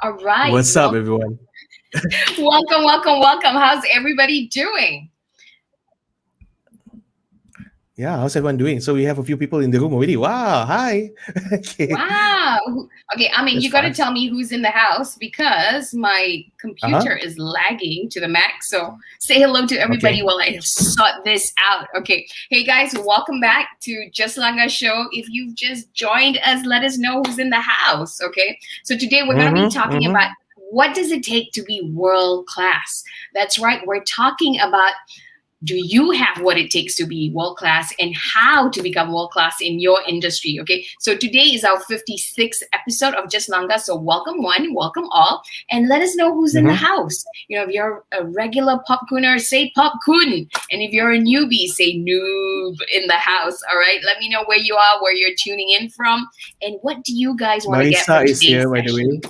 All right. What's up, everyone? Welcome. How's everybody doing? Yeah, how's everyone doing? So we have a few people in the room already. Wow, hi. Okay, Wow. Okay, you that's got to fast. tell me who's in the house because my Uh-huh. computer is lagging to the max. So say hello to everybody Okay. while I sort this out. Okay. Hey, guys, welcome back to Just Langa Show. If you've just joined us, let us know who's in the house. Okay. So today we're going to be Mm-hmm. talking about Mm-hmm. what does it take to be world class? That's right. We're talking about, do you have what it takes to be world class and how to become world class in your industry? Okay, so today is our 56th episode of Just Langa. So welcome one, welcome all, and let us know who's in the Mm-hmm. house. If you're a regular popcooner, say popcoon, and if you're a newbie, say noob in the house. All right, let me know where you are, where you're tuning in from, and what do you guys want to get Marisa from is today's here, by the session? way.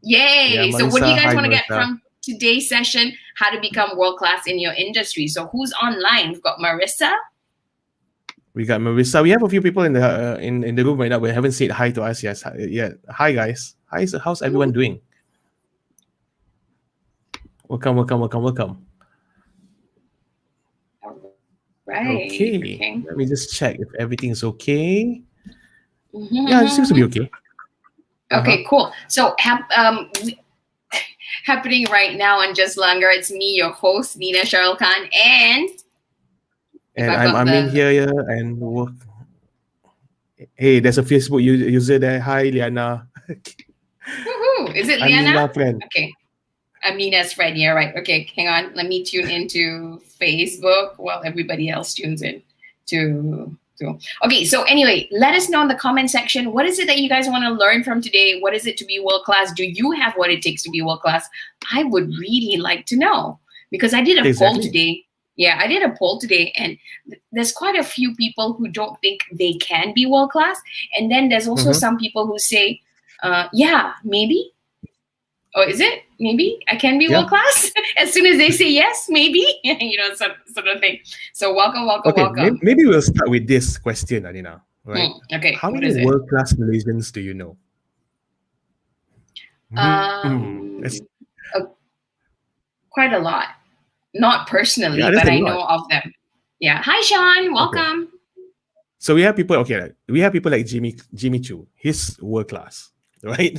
Yeah, Yay! So, what do you Marisa. guys Hi, want to get Marisa. from today's session? How to become world class in your industry. So, who's online? We've got Marissa. We got Marisa. We have a few people in the room right now. We haven't said hi to us yet. Hi, guys. Hi, so how's everyone doing? Welcome. Right. Okay. Okay, let me just check if everything's okay. Yeah, it seems to Mhm. be okay. Uh-huh. Okay. Cool. So, happening right now on Just Longer. It's me, your host, Nina Cheryl Khan, and if And I've I'm got Amin the here and work. Hey, there's a Facebook user there. Hi, Liana. woohoo, is it I'm Liana? Nina friend. Okay. I'm Nina's friend. Yeah, right. Okay, hang on. Let me tune into Facebook while everybody else tunes in to. Okay, so anyway, let us know in the comment section, what is it that you guys want to learn from today? What is it to be world class? Do you have what it takes to be world class? I would really like to know because I did a poll Exactly. today. Yeah, I did a poll today, and there's quite a few people who don't think they can be world class, and then there's also Mm-hmm. some people who say, "Yeah, maybe." Or is it? Maybe I can be Yeah. world class as soon as they say yes, maybe, sort of thing. So Okay. Maybe, welcome. maybe we'll start with this question, Adina. Right? Okay, How what many is it? world-class Malaysians do you know? That's, Um, uh, Quite a lot. Not yeah, personally, that's but a I lot. know of them. Yeah. Hi, Sean. Okay. Welcome. So we have people. Okay, we have people like Jimmy Chu. He's world-class, right?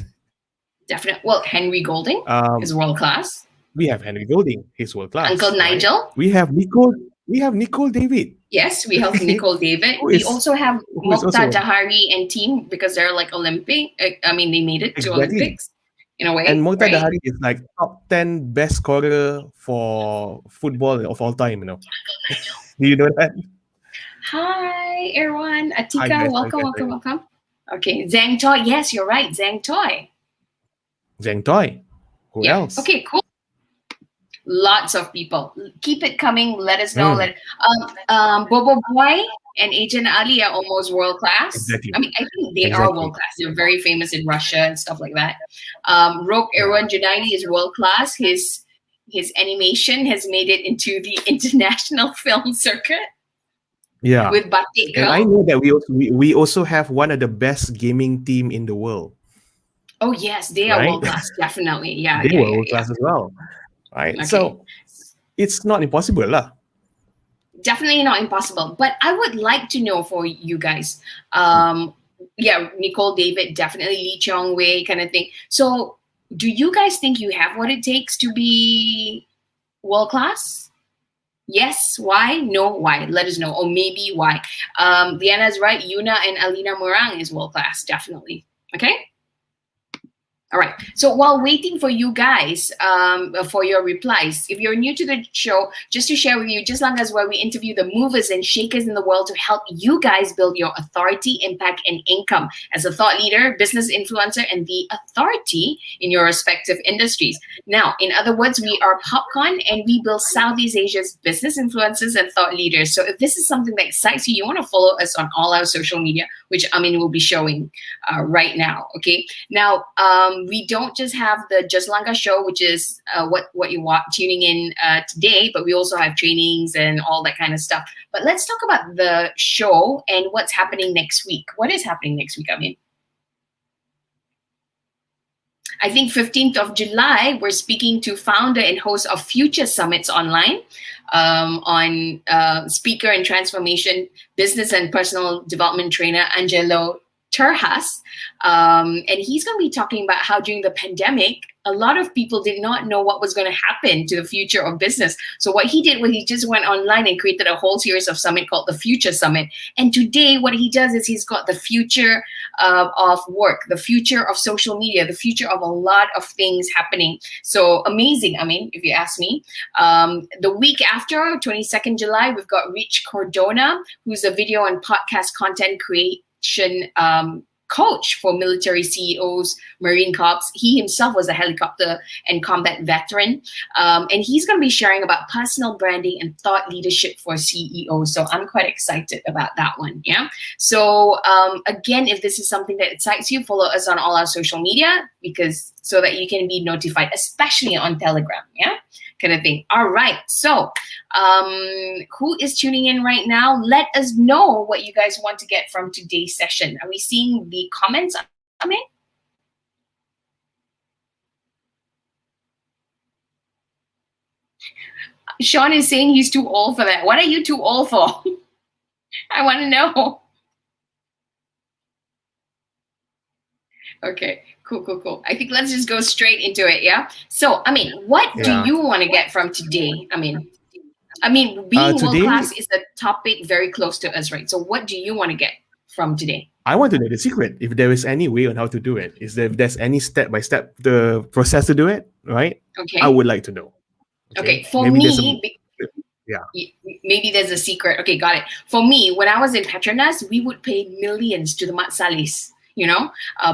Definitely. Well, Henry Golding Um, is world class. we have Henry Golding. He's Uncle world-class, right? Nigel. We have Nicole. We have Nicole David. Yes, we have Okay, Nicole David. who We is also have who is Mokhtar also Dahari and team because they're like Olympic. I mean, they made it to exactly. Olympics in a And way, Mokhtar right? Dahari is like top 10 best scorer for football of all time, you know. Do you know that? Hi, everyone. Hi Atika, guys, welcome. Okay, Zhang Toy. Yes, you're right, Zhang Toy. Zheng Toy. Who Yeah. else? Okay, cool. Lots of people. Keep it coming. Let us know. Mm, Bobo Boy and Agent Ali are almost world class. exactly. I mean, I think they are world Exactly. class. They're very famous in Russia and stuff like that. Roque Yeah. Erwan Junaidi is world class. His animation has made it into the international film circuit Yeah. with Batik And I Girl. know that we also have one of the best gaming team in the world, Oh yes, they are right? world class. Definitely. Yeah, They yeah, were yeah, world class as well, right? yeah. Okay. So it's not impossible, lah. Definitely not impossible. But I would like to know for you guys. Yeah, Nicole David, definitely Lee Chong Wei kind of thing. So do you guys think you have what it takes to be world class? Yes, why? No, why? Let us know. Or maybe why. Diana's right. Yuna and Alina Morang is world class, definitely. Okay. All right. So while waiting for you guys for your replies, if you're new to the show, just to share with you, Just Long as where we interview the movers and shakers in the world to help you guys build your authority, impact, and income as a thought leader, business influencer, and the authority in your respective industries. Now, in other words, we are PopCon and we build Southeast Asia's business influencers and thought leaders. So if this is something that excites you, you want to follow us on all our social media, which Amin will be showing right now. Okay. Now, we don't just have the Just Lanka show, which is what you want tuning in today, but we also have trainings and all that kind of stuff. But let's talk about the show and what's happening next week. What is happening next week? I mean, I think 15th of July, we're speaking to founder and host of Future Summits Online on speaker and transformation, business and personal development trainer, Angelo Terhas. And he's going to be talking about how during the pandemic, a lot of people did not know what was going to happen to the future of business. So what he did was he just went online and created a whole series of summit called the Future Summit. And today what he does is he's got the future of work, the future of social media, the future of a lot of things happening. So amazing, I mean, if you ask me. The week after, 22nd July, we've got Rich Cordona, who's a video and podcast content creation coach for military CEOs, Marine Corps. He himself was a helicopter and combat veteran. And he's going to be sharing about personal branding and thought leadership for CEOs. So I'm quite excited about that one. Yeah. So again, if this is something that excites you, follow us on all our social media so that you can be notified, especially on Telegram. Yeah. Kind of thing. All right. So who is tuning in right now? Let us know what you guys want to get from today's session. Are we seeing the comments come in? Sean is saying he's too old for that. What are you too old for? I want to know. Okay. Cool. I think let's just go straight into it, yeah? So, I mean, what do you want to get from today? I mean, being world-class is a topic very close to us, right? So what do you want to get from today? I want to know the secret. If there is any way on how to do it, if there's any step-by-step the process to do it, right? Okay. I would like to know. Okay. For me, maybe there's a secret. Okay, got it. For me, when I was in Petronas, we would pay millions to the Matsalis.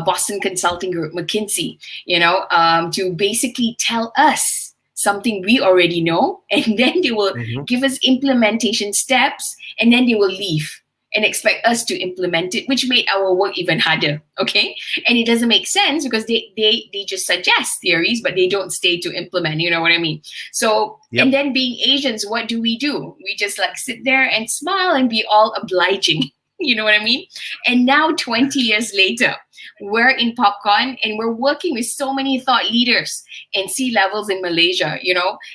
Boston Consulting Group, McKinsey, to basically tell us something we already know, and then they will give us implementation steps, and then they will leave and expect us to implement it, which made our work even harder, okay? And it doesn't make sense because they just suggest theories, but they don't stay to implement, you know what I mean? So, and then being Asians, what do? We just like sit there and smile and be all obliging. You know what I mean? And now 20 years later, we're in PopCon and we're working with so many thought leaders and C-levels in Malaysia,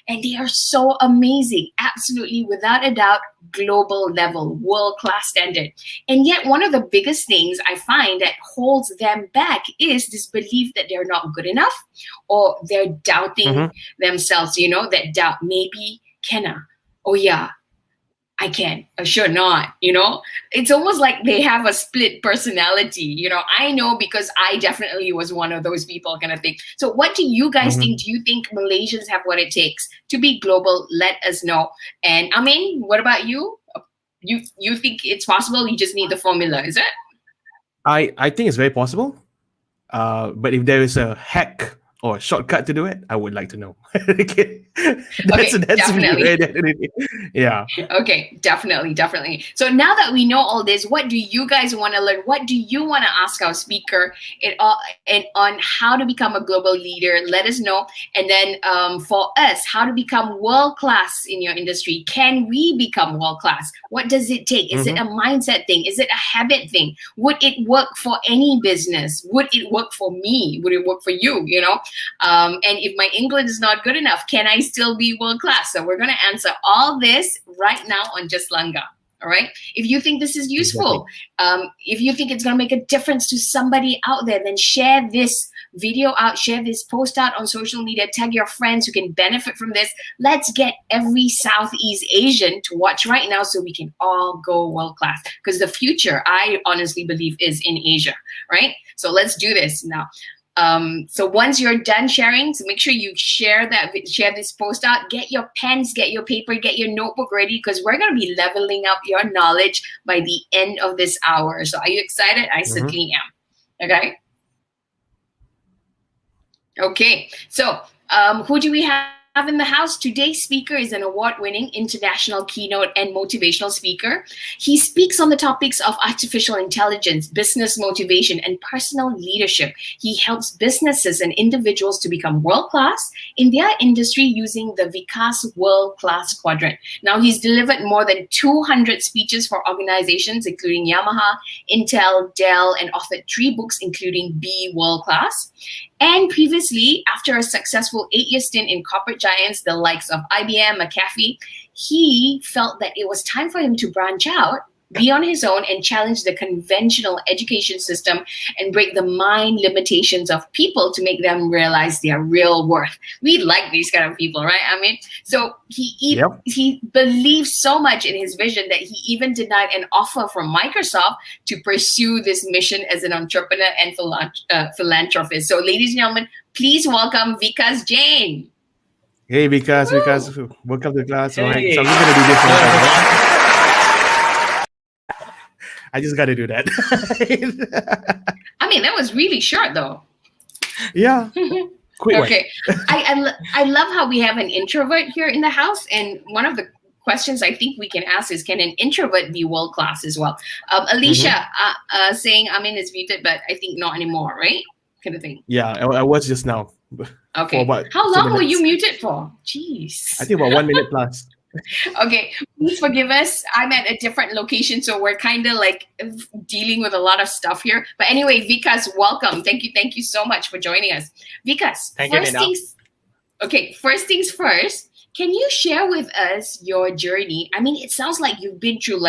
and they are so amazing, absolutely, without a doubt, global level, world-class standard. And yet one of the biggest things I find that holds them back is this belief that they're not good enough, or they're doubting themselves, that doubt, maybe, can I? Oh yeah, I can, sure not, It's almost like they have a split personality, I know because I definitely was one of those people kind of thing. So what do you guys think? Do you think Malaysians have what it takes to be global? Let us know. And I mean, what about you? You think it's possible? You just need the formula, is it? I think it's very possible. But if there is a hack or a shortcut to do it, I would like to know. That's definitely. Me. Yeah. Okay, definitely. So now that we know all this, what do you guys want to learn? What do you want to ask our speaker and on how to become a global leader? Let us know. And then for us, how to become world-class in your industry. Can we become world-class? What does it take? Is it a mindset thing? Is it a habit thing? Would it work for any business? Would it work for me? Would it work for you? And if my English is not good enough, can I still be world-class? So we're going to answer all this right now on Just Langga. All right. If you think this is useful, if you think it's going to make a difference to somebody out there, then share this video out, share this post out on social media, tag your friends who can benefit from this. Let's get every Southeast Asian to watch right now so we can all go world-class, because the future, I honestly believe, is in Asia, right? So let's do this now. So once you're done sharing, so make sure you share this post out, get your pens, get your paper, get your notebook ready, because we're going to be leveling up your knowledge by the end of this hour. So are you excited? I certainly am. Okay. So who do we have have in the house today's speaker is an award-winning international keynote and motivational speaker. He speaks on the topics of artificial intelligence, business motivation, and personal leadership. He helps businesses and individuals to become world-class in their industry using the Vikas World-class Quadrant. Now, he's delivered more than 200 speeches for organizations, including Yamaha, Intel, Dell, and authored 3 books, including Be World-class. And previously, after a successful 8-year stint in corporate giants, the likes of IBM, McAfee, he felt that it was time for him to branch out, be on his own, and challenge the conventional education system and break the mind limitations of people to make them realize their real worth. We like these kind of people, right? I mean, so he believes so much in his vision that he even denied an offer from Microsoft to pursue this mission as an entrepreneur and philanthropist. So, ladies and gentlemen, please welcome Vikas Jain. Hey, Vikas, welcome to class. All right, Hey. so I'm gonna do this one time, right? I just got to do that. I mean, that was really short, though. Yeah. Quick one. Okay. I love how we have an introvert here in the house, and one of the questions I think we can ask is, can an introvert be world class as well? Alicia saying Amin is muted, but I think not anymore, right? Kind of thing. Yeah, I was just now. Okay. about How 2 long were you minutes. muted for? Jeez. I think about 1 minute plus. Okay, please forgive us. I'm at a different location, so we're kind of like dealing with a lot of stuff here. But anyway, Vikas, welcome. Thank you so much for joining us. Vikas, Thank you, Nina. First things first, can you share with us your journey? I mean, it sounds like you've been through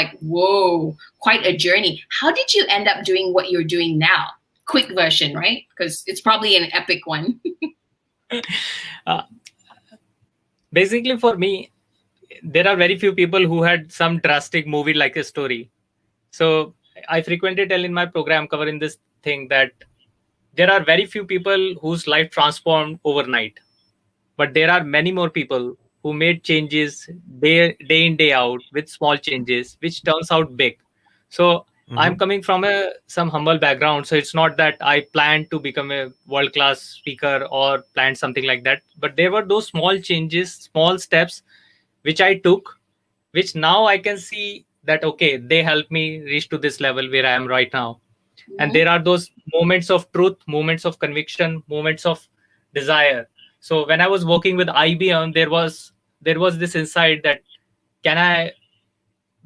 quite a journey. How did you end up doing what you're doing now? Quick version, right? Because it's probably an epic one. Basically, for me, there are very few people who had some drastic movie like a story. So I frequently tell in my program covering this thing that there are very few people whose life transformed overnight, but there are many more people who made changes day in, day out with small changes, which turns out big. So I'm coming from some humble background. So it's not that I planned to become a world-class speaker or planned something like that. But there were those small changes, small steps, which I took, which now I can see that, okay, they helped me reach to this level where I am right now. And there are those moments of truth, moments of conviction, moments of desire. So when I was working with IBM, there was this insight that, can I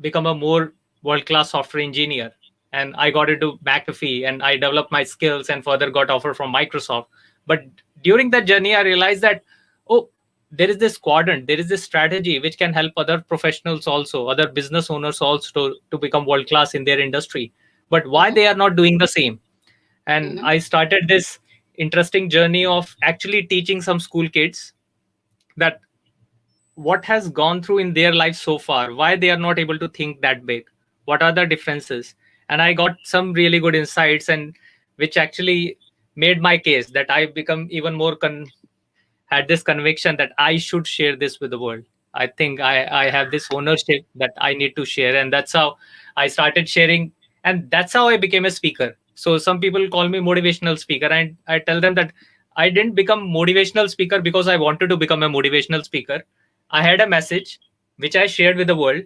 become a more world-class software engineer? And I got into McAfee and I developed my skills and further got offer from Microsoft. But during that journey, I realized that, oh, there is this quadrant, there is this strategy which can help other professionals also, other business owners also to become world-class in their industry. But why they are not doing the same? And I started this interesting journey of actually teaching some school kids that what has gone through in their life so far, why they are not able to think that big, what are the differences. And I got some really good insights, and which actually made my case that I become even more had this conviction that I should share this with the world. I think I have this ownership that I need to share, and that's how I started sharing, and that's how I became a speaker. So some people call me motivational speaker, and I tell them that I didn't become motivational speaker because I wanted to become a motivational speaker. I had a message which I shared with the world,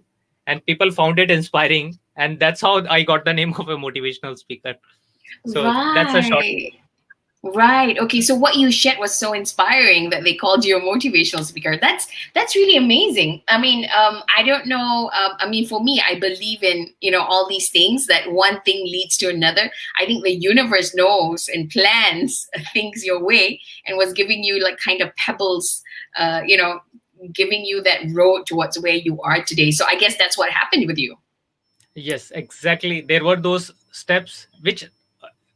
and people found it inspiring, and that's how I got the name of a motivational speaker. So that's a short. Right. Okay. So what you shared was so inspiring that they called you a motivational speaker. That's really amazing. I mean, I don't know. I mean, for me, I believe in all these things, that one thing leads to another. I think the universe knows and plans things your way and was giving you like kind of pebbles, giving you that road towards where you are today. So I guess that's what happened with you. Yes, exactly. There were those steps which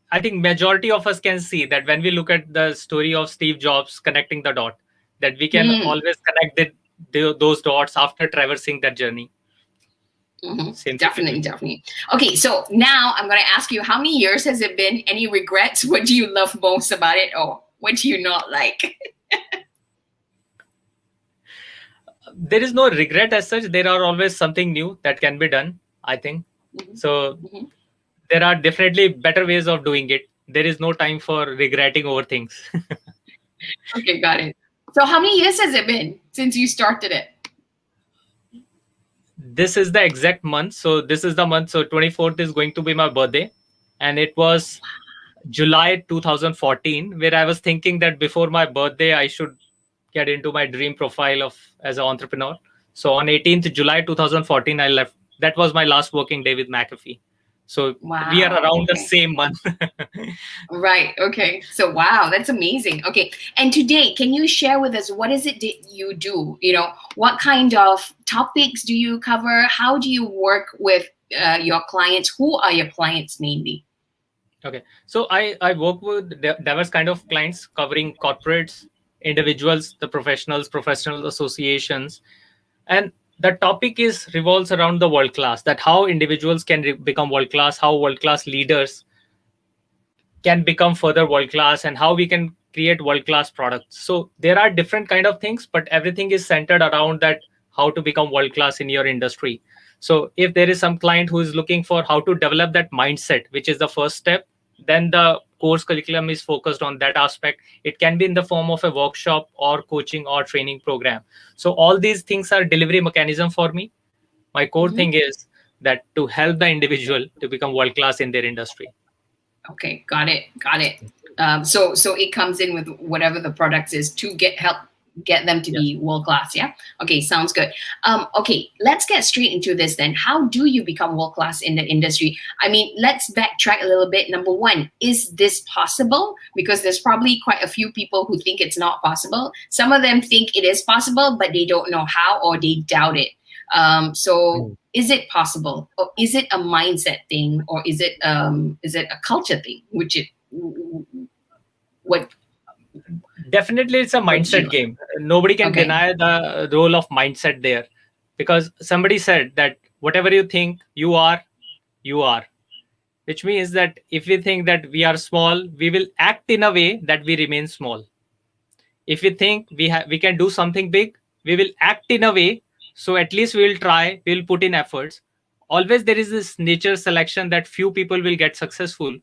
I think majority of us can see, that when we look at the story of Steve Jobs connecting the dot, that we can always connect those dots after traversing that journey. Definitely. Okay, so now I'm going to ask you, how many years has it been? Any regrets? What do you love most about it, or what do you not like? There is no regret as such. There are always something new that can be done, I think. So there are definitely better ways of doing it. There is no time for regretting over things. Okay, got it. So how many years has it been since you started it? This is the exact month. So this is the month. So 24th is going to be my birthday. And it was July 2014, where I was thinking that before my birthday, I should get into my dream profile of as an entrepreneur. So on 18th July 2014, I left. That was my last working day with McAfee. So we are Wow. around the Okay. same month. Right. Okay. So wow, that's amazing. Okay. And today, can you share with us what is it that you do? What kind of topics do you cover? How do you work with your clients? Who are your clients mainly? Okay. So I work with diverse kind of clients covering corporates, individuals, the professionals, professional associations. And the topic is revolves around the world class, that how individuals can become world class, how world class leaders can become further world class, and how we can create world class products. So there are different kind of things, but everything is centered around that, how to become world class in your industry. So if there is some client who is looking for how to develop that mindset, which is the first step, then the course curriculum is focused on that aspect. It can be in the form of a workshop or coaching or training program. So all these things are delivery mechanism for me. My core Mhm. thing is that to help the individual to become world class in their industry. Okay, got it, got it. So it comes in with whatever the product is to get them to Yes. be world class. Yeah. Okay, sounds good. Okay, let's get straight into this then. How do you become world class in the industry? I mean, let's backtrack a little bit. Number one, is this possible? Because there's probably quite a few people who think it's not possible. Some of them think it is possible, but they don't know how or they doubt it. So is it possible, or is it a mindset thing, or is it a culture thing? What Definitely, it's a what do mindset you game. Nobody can okay? deny the role of mindset there, because somebody said that whatever you think you are. Which means that if we think that we are small, we will act in a way that we remain small. If we think we can do something big, we will act in a way, so at least we will try, we will put in efforts. Always there is this nature selection that few people will get successful,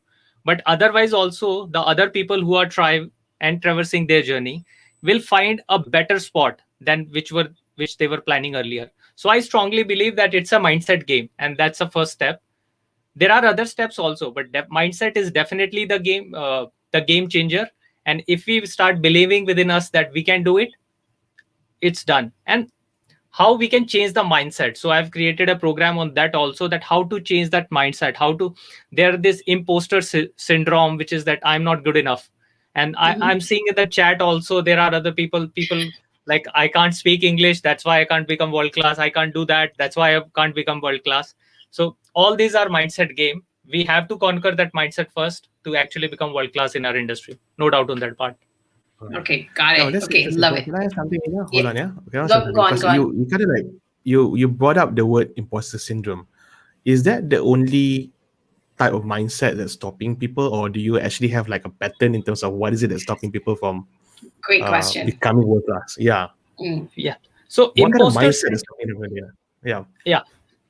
but otherwise also the other people who are trying and traversing their journey will find a better spot than which they were planning earlier. So I strongly believe that it's a mindset game, and that's the first step. There are other steps also, but mindset is definitely the game changer. And if we start believing within us that we can do it, it's done. And how we can change the mindset, so I've created a program on that also, that how to change that mindset, how to there this imposter syndrome, which is that I'm not good enough. And Mhm. I'm seeing in the chat also, there are other people like, I can't speak English, that's why I can't become world class. I can't do that, that's why I can't become world class. So all these are mindset game. We have to conquer that mindset first to actually become world class in our industry. No doubt on that part. Alright. Okay, got Now it. that's Okay, interesting. love it. Can I ask something here? Yeah, Hold on, yeah. Can I ask go something? go on, Because go on. you kind of like you brought up the word imposter syndrome. Is that the only type of mindset that's stopping people, or do you actually have like a pattern in terms of what is it that's stopping people from Great question. becoming world class? Yeah. Mm. Yeah. So What kind of imposter mindset is stopping them? Yeah. yeah.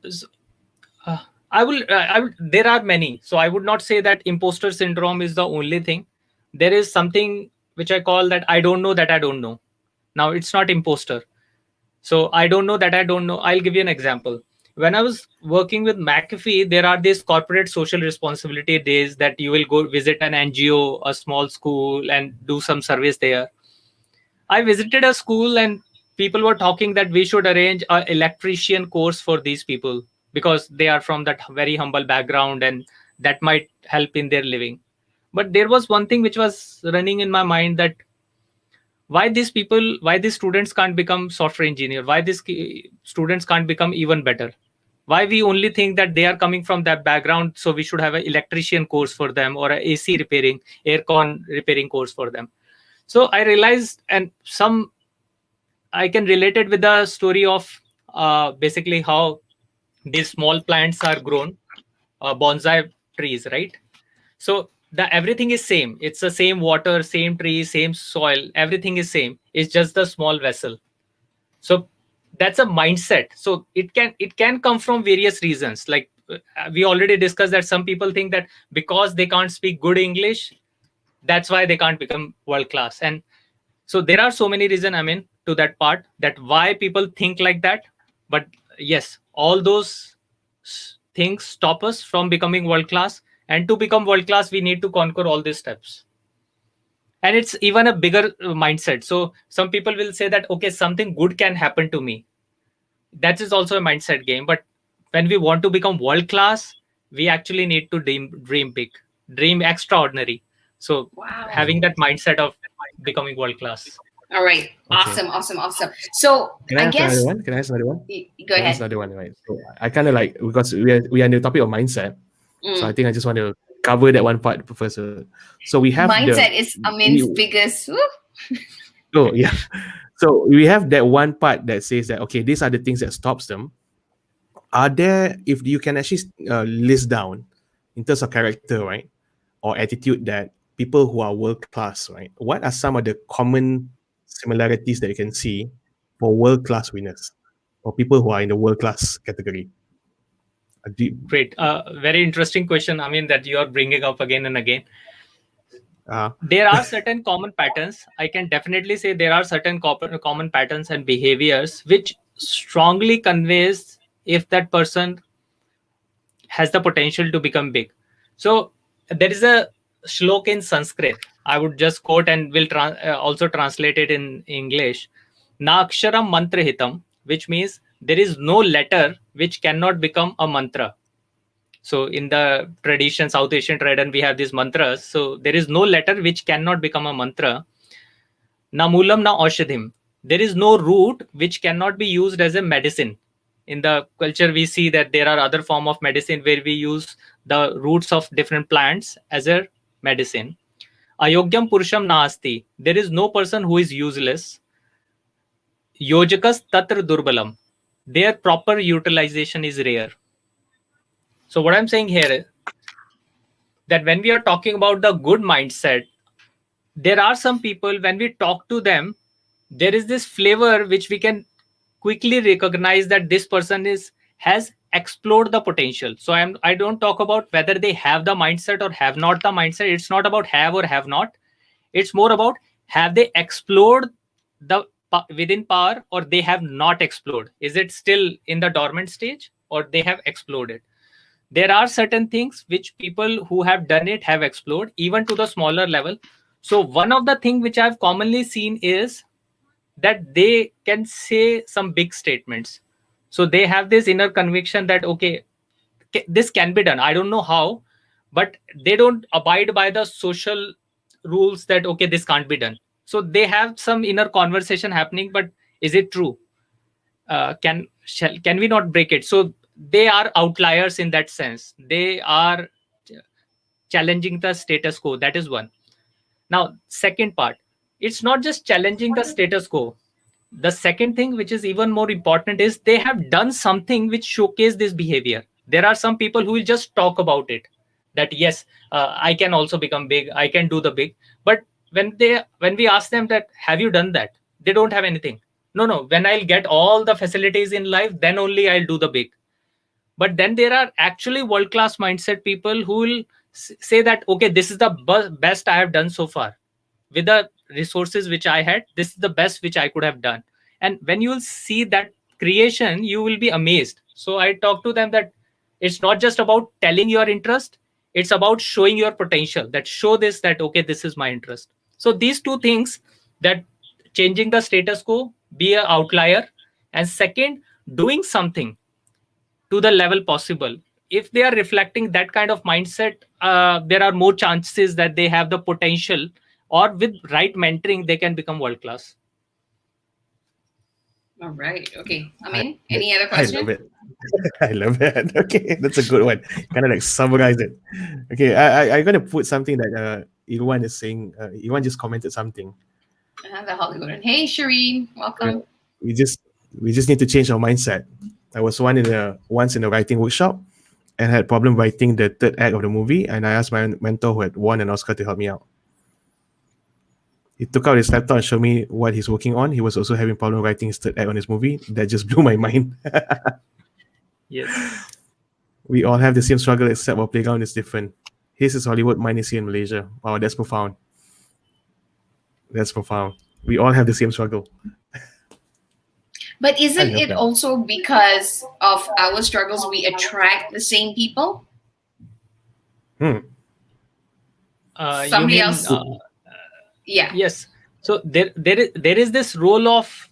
So, I will. There are many. So I would not say that imposter syndrome is the only thing. There is something which I call that I don't know that I don't know. Now it's not imposter. So I don't know that I don't know. I'll give you an example. When I was working with McAfee, there are these corporate social responsibility days that you will go visit an NGO, a small school, and do some service there. I visited a school and people were talking that we should arrange a electrician course for these people because they are from that very humble background and that might help in their living. But there was one thing which was running in my mind, that why these students can't become software engineer, why these students can't become even better, why we only think that they are coming from that background, so we should have an electrician course for them or a AC repairing, aircon repairing course for them. So I realized, and some I can relate it with the story of basically how these small plants are grown, bonsai trees, right? So the everything is same. It's the same water, same tree, same soil. Everything is same. It's just the small vessel. So that's a mindset. So it can come from various reasons. Like we already discussed that some people think that because they can't speak good English, that's why they can't become world class. And So there are so many reasons, I mean, to that part, that why people think like that. But yes, all those things stop us from becoming world class. And to become world class, we need to conquer all these steps. And it's even a bigger mindset. So some people will say that, okay, something good can happen to me. That is also a mindset game. But when we want to become world class, we actually need to dream big, dream extraordinary. So Wow. having that mindset of becoming world class. All right. Awesome. So Can I I ask another guess one? Can I ask another one? go Can I ask ahead. another one, right? So I kind of like, because we are in the topic of mindset. So I think I just want to cover that one part first. So we have Mindset is Amin's biggest. Oh yeah. So we have that one part that says that, okay, these are the things that stops them. Are there, if you can actually list down in terms of character, right, or attitude, that people who are world class, right, what are some of the common similarities that you can see for world class winners or people who are in the world class category? Great. Very interesting question, I mean, that you are bringing up again and again. There are certain common patterns. I can definitely say there are certain common patterns and behaviors which strongly conveys if that person has the potential to become big. So there is a shlok in Sanskrit. I would just quote and will also translate it in English. Na aksharam mantra hitam, which means there is no letter which cannot become a mantra. So in the tradition, South Asian tradition, we have these mantras. So there is no letter which cannot become a mantra. Na moolam na aushadhim. There is no root which cannot be used as a medicine. In the culture, we see that there are other form of medicine where we use the roots of different plants as a medicine. Ayogyam purusham naasti. There is no person who is useless. Yojakas tatra durbalam. Their proper utilization is rare. So what I'm saying here is that when we are talking about the good mindset, there are some people, when we talk to them, there is this flavor which we can quickly recognize that this person has explored the potential. So I don't talk about whether they have the mindset or have not the mindset. It's not about have or have not. It's more about, have they explored the within power, or they have not explored? Is it still in the dormant stage, or they have explored it? There are certain things which people who have done it have explored, even to the smaller level. So one of the things which I've commonly seen is that they can say some big statements. So they have this inner conviction that, okay, this can be done. I don't know how, but they don't abide by the social rules that, okay, this can't be done. So they have some inner conversation happening, but is it true? Can we not break it? So they are outliers in that sense. They are challenging the status quo. That is one. Now, second part, it's not just challenging the status quo. The second thing, which is even more important, is they have done something which showcase this behavior. There are some people who will just talk about it, that yes, I can also become big, I can do the big. But when we ask them that, have you done that, they don't have anything. No, when I'll get all the facilities in life, then only I'll do the big. But then there are actually world-class mindset people who will say that, okay, this is the best I have done so far. With the resources which I had, this is the best which I could have done. And when you will see that creation, you will be amazed. So I talk to them that it's not just about telling your interest, it's about showing your potential, that show this, that, okay, this is my interest. So these two things, that changing the status quo, be an outlier, and second, doing something to the level possible. If they are reflecting that kind of mindset, there are more chances that they have the potential, or with right mentoring, they can become world class. All right. Okay. Any other question? I love it. I love it. Okay, that's a good one. Kind of like summarize it. Okay, I'm gonna put something that Irwan is saying. Irwan just commented something. The Hollywood one. Hey, Shireen, welcome. We just need to change our mindset. I was once in a writing workshop and had problem writing the third act of the movie, and I asked my mentor who had won an Oscar to help me out. He took out his laptop and showed me what he's working on. He was also having problem writing his third act on his movie. That just blew my mind. Yes. We all have the same struggle, except our playground is different. His is Hollywood, mine is here in Malaysia. Wow, that's profound. That's profound. We all have the same struggle. But I isn't love it that. also because of our struggles we attract the same people? Hmm. You Somebody mean else, yeah. yes? So there is this role of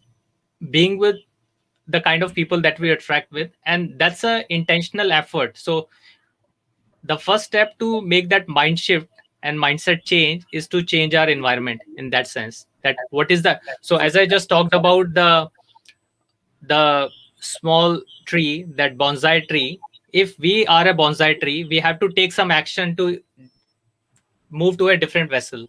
being with the kind of people that we attract with, and that's a intentional effort. So the first step to make that mind shift and mindset change is to change our environment, in that sense that what is the, so as I just talked about the small tree, that bonsai tree, if we are a bonsai tree, we have to take some action to move to a different vessel,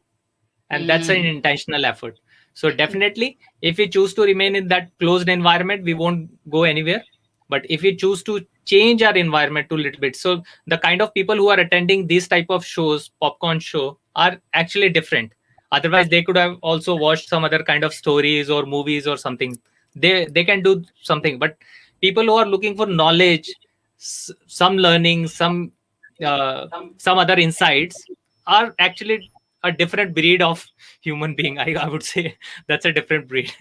and that's an Mm. intentional effort. So definitely, if we choose to remain in that closed environment, we won't go anywhere. But if we choose to change our environment to a little bit, so the kind of people who are attending these type of shows, popcorn show, are actually different. Otherwise they could have also watched some other kind of stories or movies or something. They can do something, but people who are looking for knowledge, some learning, uh, some other insights, are actually a different breed of human being. I would say that's a different breed.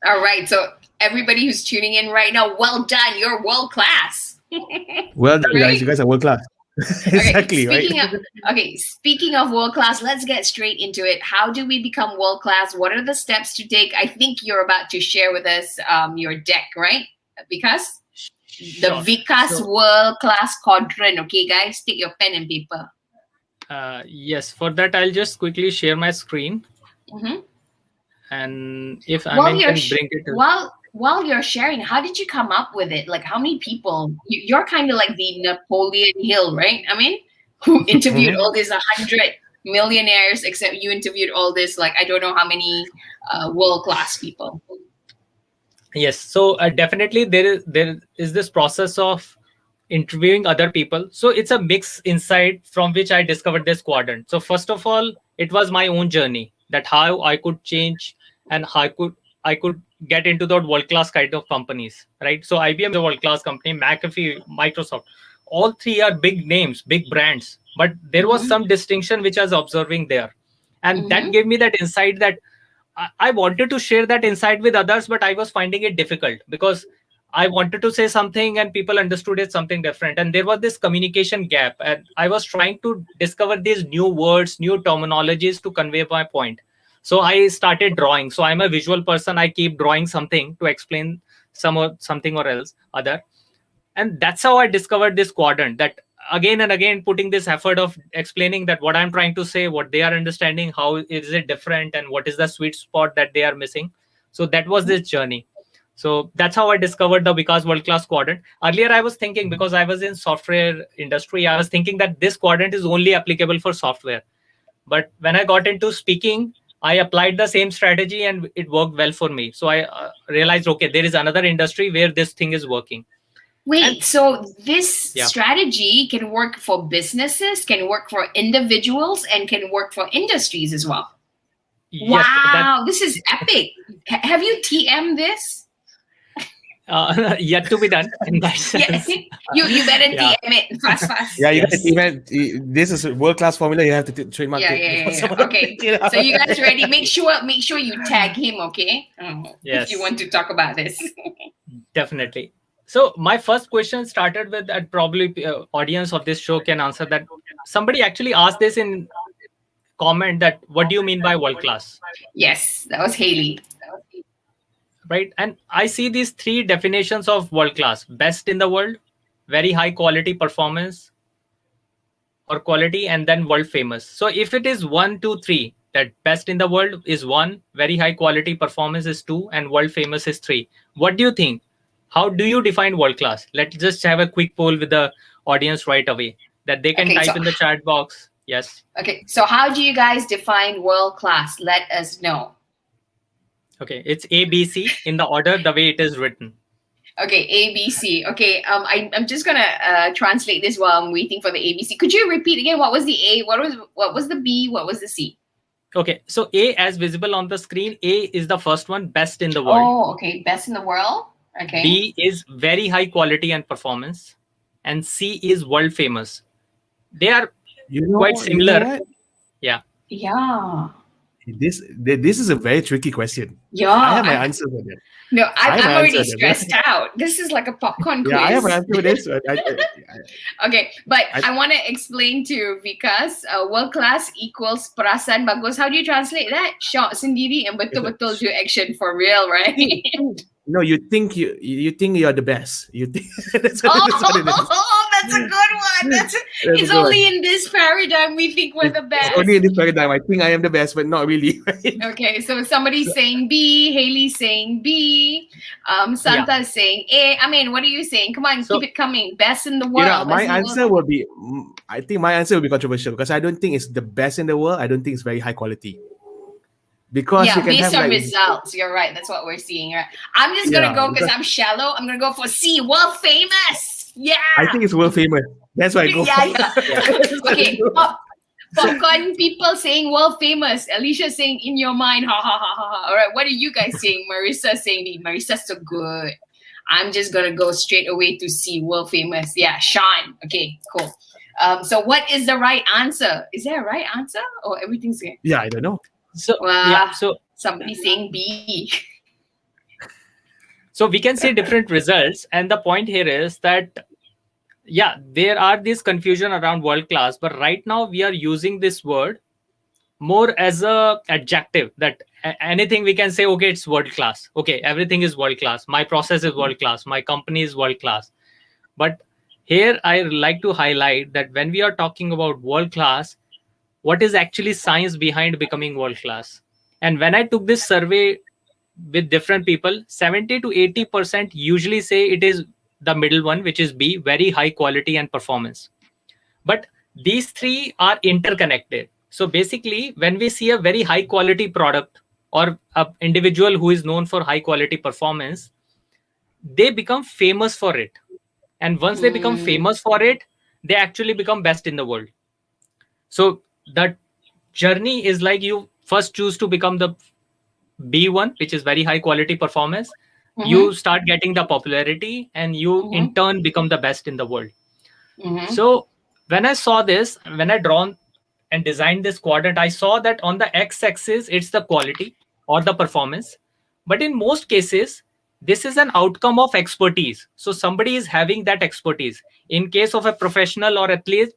All right. So everybody who's tuning in right now, well done. You're world class. Well done, guys. Right? You guys are world class. Okay. Exactly, right? Speaking of world class, let's get straight into it. How do we become world class? What are the steps to take? I think you're about to share with us your deck, right? Because the Sure. Vikas So World-class Quadrant. Okay, guys, take your pen and paper. yes, for that I'll just quickly share my screen, Mm-hmm. and if While Amin you're can bring it. while you're sharing, how did you come up with it? Like, how many people? You're kind of like the Napoleon Hill, right? I mean, who interviewed Mhm. all these 100 millionaires, except you interviewed all this like I don't know how many world class people. Yes, so definitely there is this process of interviewing other people. So it's a mix insight from which I discovered this quadrant. So first of all, it was my own journey, that how I could change and how I could get into the world class kind of companies, right? So IBM is a world class company, McAfee, Microsoft, all three are big names, big brands, but there was Mm-hmm. some distinction which I was observing there, and that Mm-hmm. gave me that insight that I wanted to share that insight with others, but I was finding it difficult because I wanted to say something and people understood it something different. And there was this communication gap. And I was trying to discover these new words, new terminologies to convey my point. So I started drawing. So I'm a visual person. I keep drawing something to explain something or else other. And that's how I discovered this quadrant, that again and again putting this effort of explaining that what I'm trying to say, what they are understanding, how is it different, and what is the sweet spot that they are missing. So that was this journey. So that's how I discovered the Vikas World-class Quadrant. Earlier I was thinking, because I was in software industry, I was thinking that this quadrant is only applicable for software. But when I got into speaking, I applied the same strategy and it worked well for me. So I realized, okay, there is another industry where this thing is working. And Wait, so this yeah. strategy can work for businesses, can work for individuals, and can work for industries as well. Yes, that Wow, this is epic. Have you TM this? yet to be done in that Yeah, sense. you better Yeah. TM it fast. Yeah, you Yes. guys, this is a world class formula. You have to trademark Yeah, it yeah, before yeah, someone yeah. Okay, pick it up. so you guys ready? Make sure you tag him, okay? If you Yes. want to talk about this. Definitely. So my first question started with that, probably audience of this show can answer that. Somebody actually asked this in comment, that what do you mean by world class, Yes, that was Haley. right? And I see these three definitions of world class: best in the world, very high quality performance or quality, and then world famous. So if it is 1, 2, 3, that best in the world is 1, very high quality performance is 2, and world famous is 3. What do you think? How do you define world class? Let's just have a quick poll with the audience right away, that they can Okay, type in the chat box. Yes. so how do you guys define world class? Let us know. Okay. It's ABC in the order the way it is written. Okay, ABC. Okay, I'm just gonna translate this while I'm waiting for the ABC. Could you repeat again? What was the A? What was the B? What was the C? Okay. So A, as visible on the screen, A is the first one, best in the world. Oh, okay, best in the world. Okay. B is very high quality and performance, and C is world famous. They are You know, quite you know similar. what? Yeah. Yeah. This is a very tricky question. Yeah, I have my answer for that. no, I have I'm my already answer there. stressed out. This is like a popcorn Yeah, I have quiz. my answer for this. Okay, but I want to explain to Vikas, world class equals perasaan bagus. How do you translate that? Shot sendiri and betul-betul do action for real, right? No, you think you're the best. You think that's Oh, what it is. that's a good one. That's It's a good only one. in this paradigm we think we're the It's best. only in this paradigm. I think I am the best, but not really. Right? Okay, so somebody's saying B, Haley's saying B, Santa's saying A. I mean, what are you saying? Come on, So- keep it coming. Best in the You world. know, my best in the answer world. will be. I think my answer will be controversial because I don't think it's the best in the world. I don't think it's very high quality. Because Yeah, you can based have on like results. You're right. That's what we're seeing. Right? I'm just gonna Yeah, go because because- I'm shallow. I'm gonna go for C, world famous. Yeah. I think it's world famous. That's why I go. Yeah, for. yeah. Okay. Popcorn people saying world famous. Alicia saying in your mind. Ha ha ha ha. Ha. All right. What are you guys saying? Marissa saying B. Marissa's so good. I'm just gonna go straight away to C, world famous. Yeah, Sean. Okay, cool. So what is the right answer? Is there a right answer or everything's good? Yeah, I don't know. So Wow. so Somebody saying B. so we can see different results, and the point here is that there are this confusion around world class, but right now we are using this word more as a adjective, that anything we can say, okay, it's world class, okay, everything is world class, my process is world class, my company is world class. But here I like to highlight that when we are talking about world class, what is actually science behind becoming world class? And when I took this survey with different people, 70 to 80% usually say it is the middle one, which is B, very high quality and performance. But these three are interconnected. So basically, when we see a very high quality product or an individual who is known for high quality performance, they become famous for it. And once they become famous for it, they actually become best in the world. So that journey is like you first choose to become the B1, which is very high quality performance. You start getting the popularity and you in turn become the best in the world. So when I saw this, when I drawn and designed this quadrant, I saw that on the x-axis, it's the quality or the performance. But in most cases, this is an outcome of expertise. So somebody is having that expertise. In case of a professional or athlete,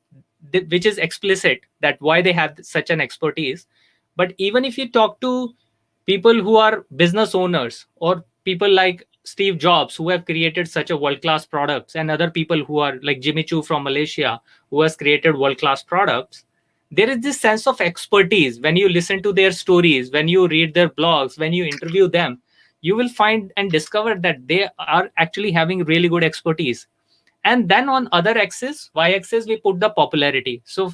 which is explicit that why they have such an expertise. But even if you talk to people who are business owners or people like Steve Jobs, who have created such a world-class products, and other people who are like Jimmy Choo from Malaysia, who has created world-class products, there is this sense of expertise. When you listen to their stories, when you read their blogs, when you interview them, you will find and discover that they are actually having really good expertise. And then on other axis, y-axis, we put the popularity. So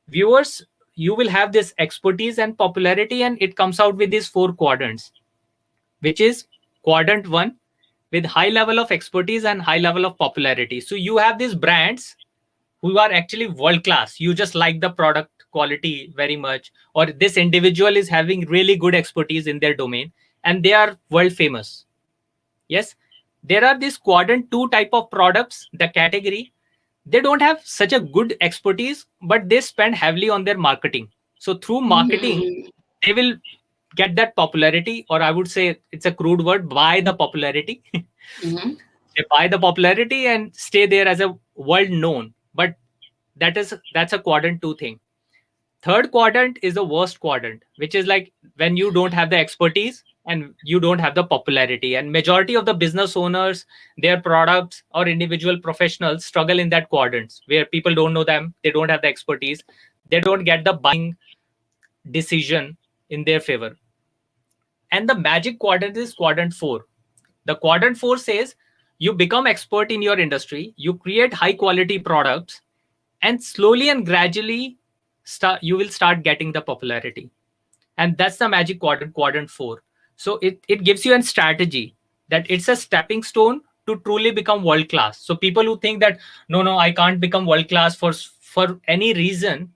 viewers, you will have this expertise and popularity, and it comes out with these 4 quadrants, which is quadrant 1 with high level of expertise and high level of popularity. So you have these brands who are actually world class. You just like the product quality very much, or this individual is having really good expertise in their domain and they are world famous. Yes, there are these quadrant 2 type of products, the category. They don't have such a good expertise, but they spend heavily on their marketing. So through marketing, they will get that popularity, or I would say it's a crude word, buy the popularity. They buy the popularity and stay there as a world known. But that's a quadrant 2 thing. Third quadrant is the worst quadrant, which is like when you don't have the expertise and you don't have the popularity. And majority of the business owners, their products or individual professionals struggle in that quadrants where people don't know them, they don't have the expertise, they don't get the buying decision in their favor. And the magic quadrant is quadrant 4. The quadrant 4 says you become expert in your industry, you create high quality products, and slowly and gradually you will start getting the popularity. And that's the magic quadrant, quadrant 4. So it gives you a strategy that it's a stepping stone to truly become world class. So people who think that no, I can't become world class for any reason,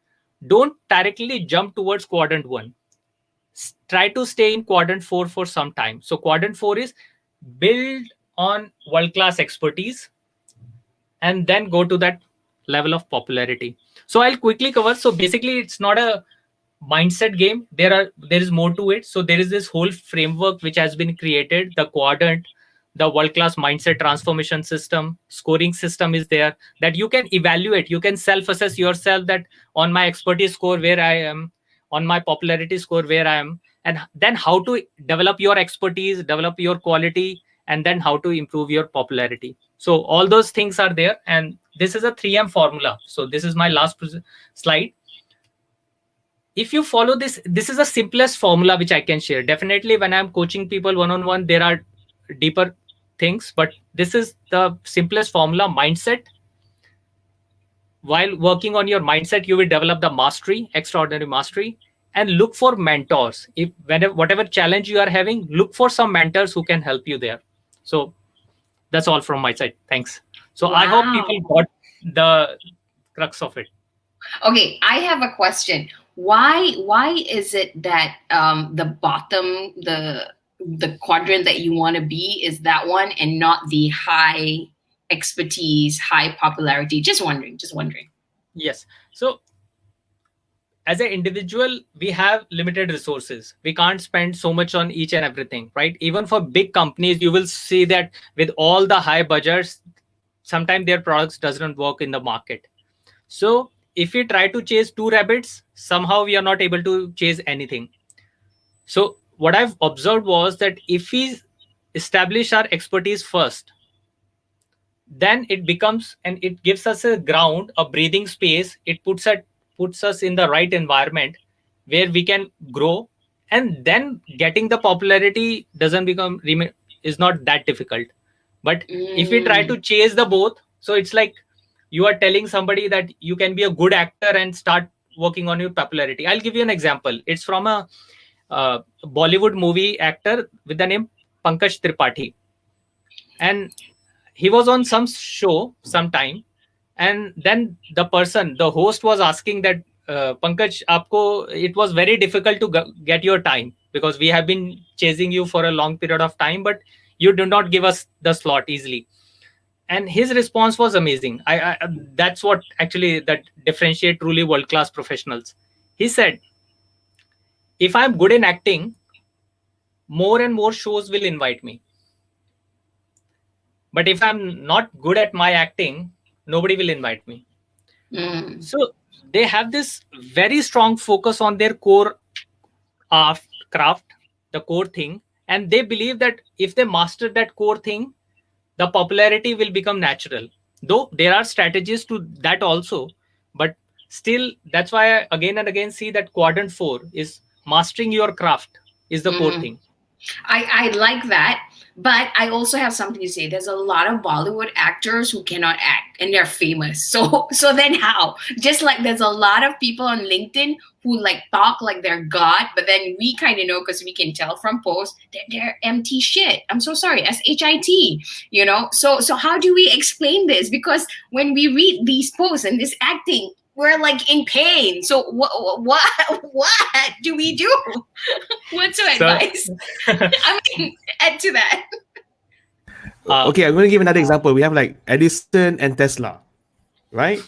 don't directly jump towards quadrant 1. Try to stay in quadrant 4 for some time. So quadrant 4 is build on world class expertise and then go to that level of popularity. So I'll quickly cover. So basically, it's not a mindset game. There is more to it. So there is this whole framework which has been created, the quadrant, the world-class mindset transformation system, scoring system is there, that you can evaluate, you can self-assess yourself, that on my expertise score where I am, on my popularity score where I am, and then how to develop your expertise, develop your quality, and then how to improve your popularity. So all those things are there, and this is a 3M formula. So this is my last slide. If you follow this is the simplest formula which I can share. Definitely when I'm coaching people one-on-one, there are deeper things, but this is the simplest formula. Mindset. While working on your mindset, you will develop the mastery, extraordinary mastery, and look for mentors. If whatever challenge you are having, look for some mentors who can help you there. So that's all from my side. Thanks. So I hope people got the crux of it. Okay, I have a question. Why is it that the bottom, the quadrant that you want to be is that one and not the high expertise, high popularity? Just wondering. Yes. So as an individual, we have limited resources. We can't spend so much on each and everything, right? Even for big companies, you will see that with all the high budgets, sometimes their products doesn't work in the market. So if we try to chase two rabbits, somehow we are not able to chase anything. So what I've observed was that if we establish our expertise first, then it becomes, and it gives us a ground, a breathing space. It puts us in the right environment where we can grow, and then getting the popularity is not that difficult. But if we try to chase the both, so it's like you are telling somebody that you can be a good actor and start working on your popularity. I'll give you an example. It's from a Bollywood movie actor with the name Pankaj Tripathi, and he was on some show sometime, and then the host was asking that Pankaj, it was very difficult to get your time because we have been chasing you for a long period of time, but you do not give us the slot easily. And his response was amazing. That's what actually that differentiate truly world-class professionals. He said, if I'm good in acting, more and more shows will invite me. But if I'm not good at my acting, nobody will invite me. So they have this very strong focus on their core craft, the core thing. And they believe that if they master that core thing, the popularity will become natural. Though there are strategies to that also, but still, that's why I again and again see that quadrant 4 is mastering your craft is the core thing. I like that, but I also have something to say. There's a lot of Bollywood actors who cannot act and they're famous. So then how? Just like there's a lot of people on LinkedIn who like talk like they're God, but then we kind of know because we can tell from posts that they're empty shit. I'm so sorry, SHIT, you know? So how do we explain this? Because when we read these posts and this acting, we're like in pain. So what do we do? What's your advice? I mean, add to that. Okay, I'm going to give another example. We have like Edison and Tesla, right?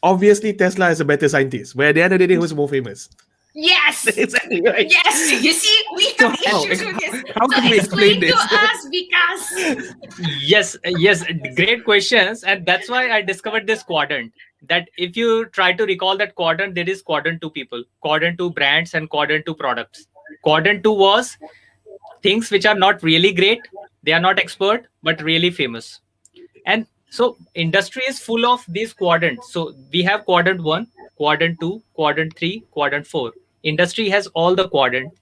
Obviously, Tesla is a better scientist. But at the end of the day, who's more famous? Yes. Exactly right. Yes. You see, we have issues with this. How can we explain this? To us, Vikas. Yes, great questions, and that's why I discovered this quadrant. That if you try to recall that quadrant, there is quadrant 2 people, quadrant 2 brands, and quadrant 2 products. Quadrant 2 was things which are not really great, they are not expert, but really famous. And so industry is full of these quadrants. So we have quadrant 1, quadrant 2, quadrant 3, quadrant 4. Industry has all the quadrant.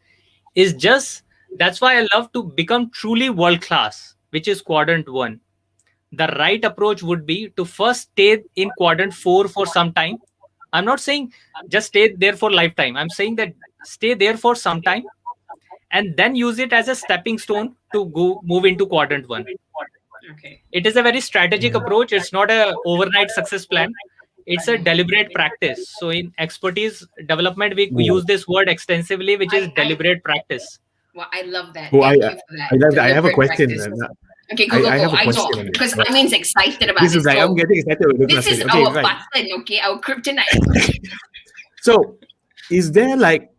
Is just that's why I love to become truly world class, which is quadrant 1. The right approach would be to first stay in quadrant 4 for some time. I'm not saying just stay there for lifetime. I'm saying that stay there for some time and then use it as a stepping stone to move into quadrant 1. Okay. It is a very strategic approach. It's not a overnight success plan. It's a deliberate practice. So in expertise development, we use this word extensively, which is deliberate practice. Well, I love that. Oh, Thank you for that. I love that. I have a question. Okay, go. I have a I question don't, on because this. Amin's excited about This this. is like, I'm getting excited with This is okay, our right. button, okay? Our kryptonite. So is there like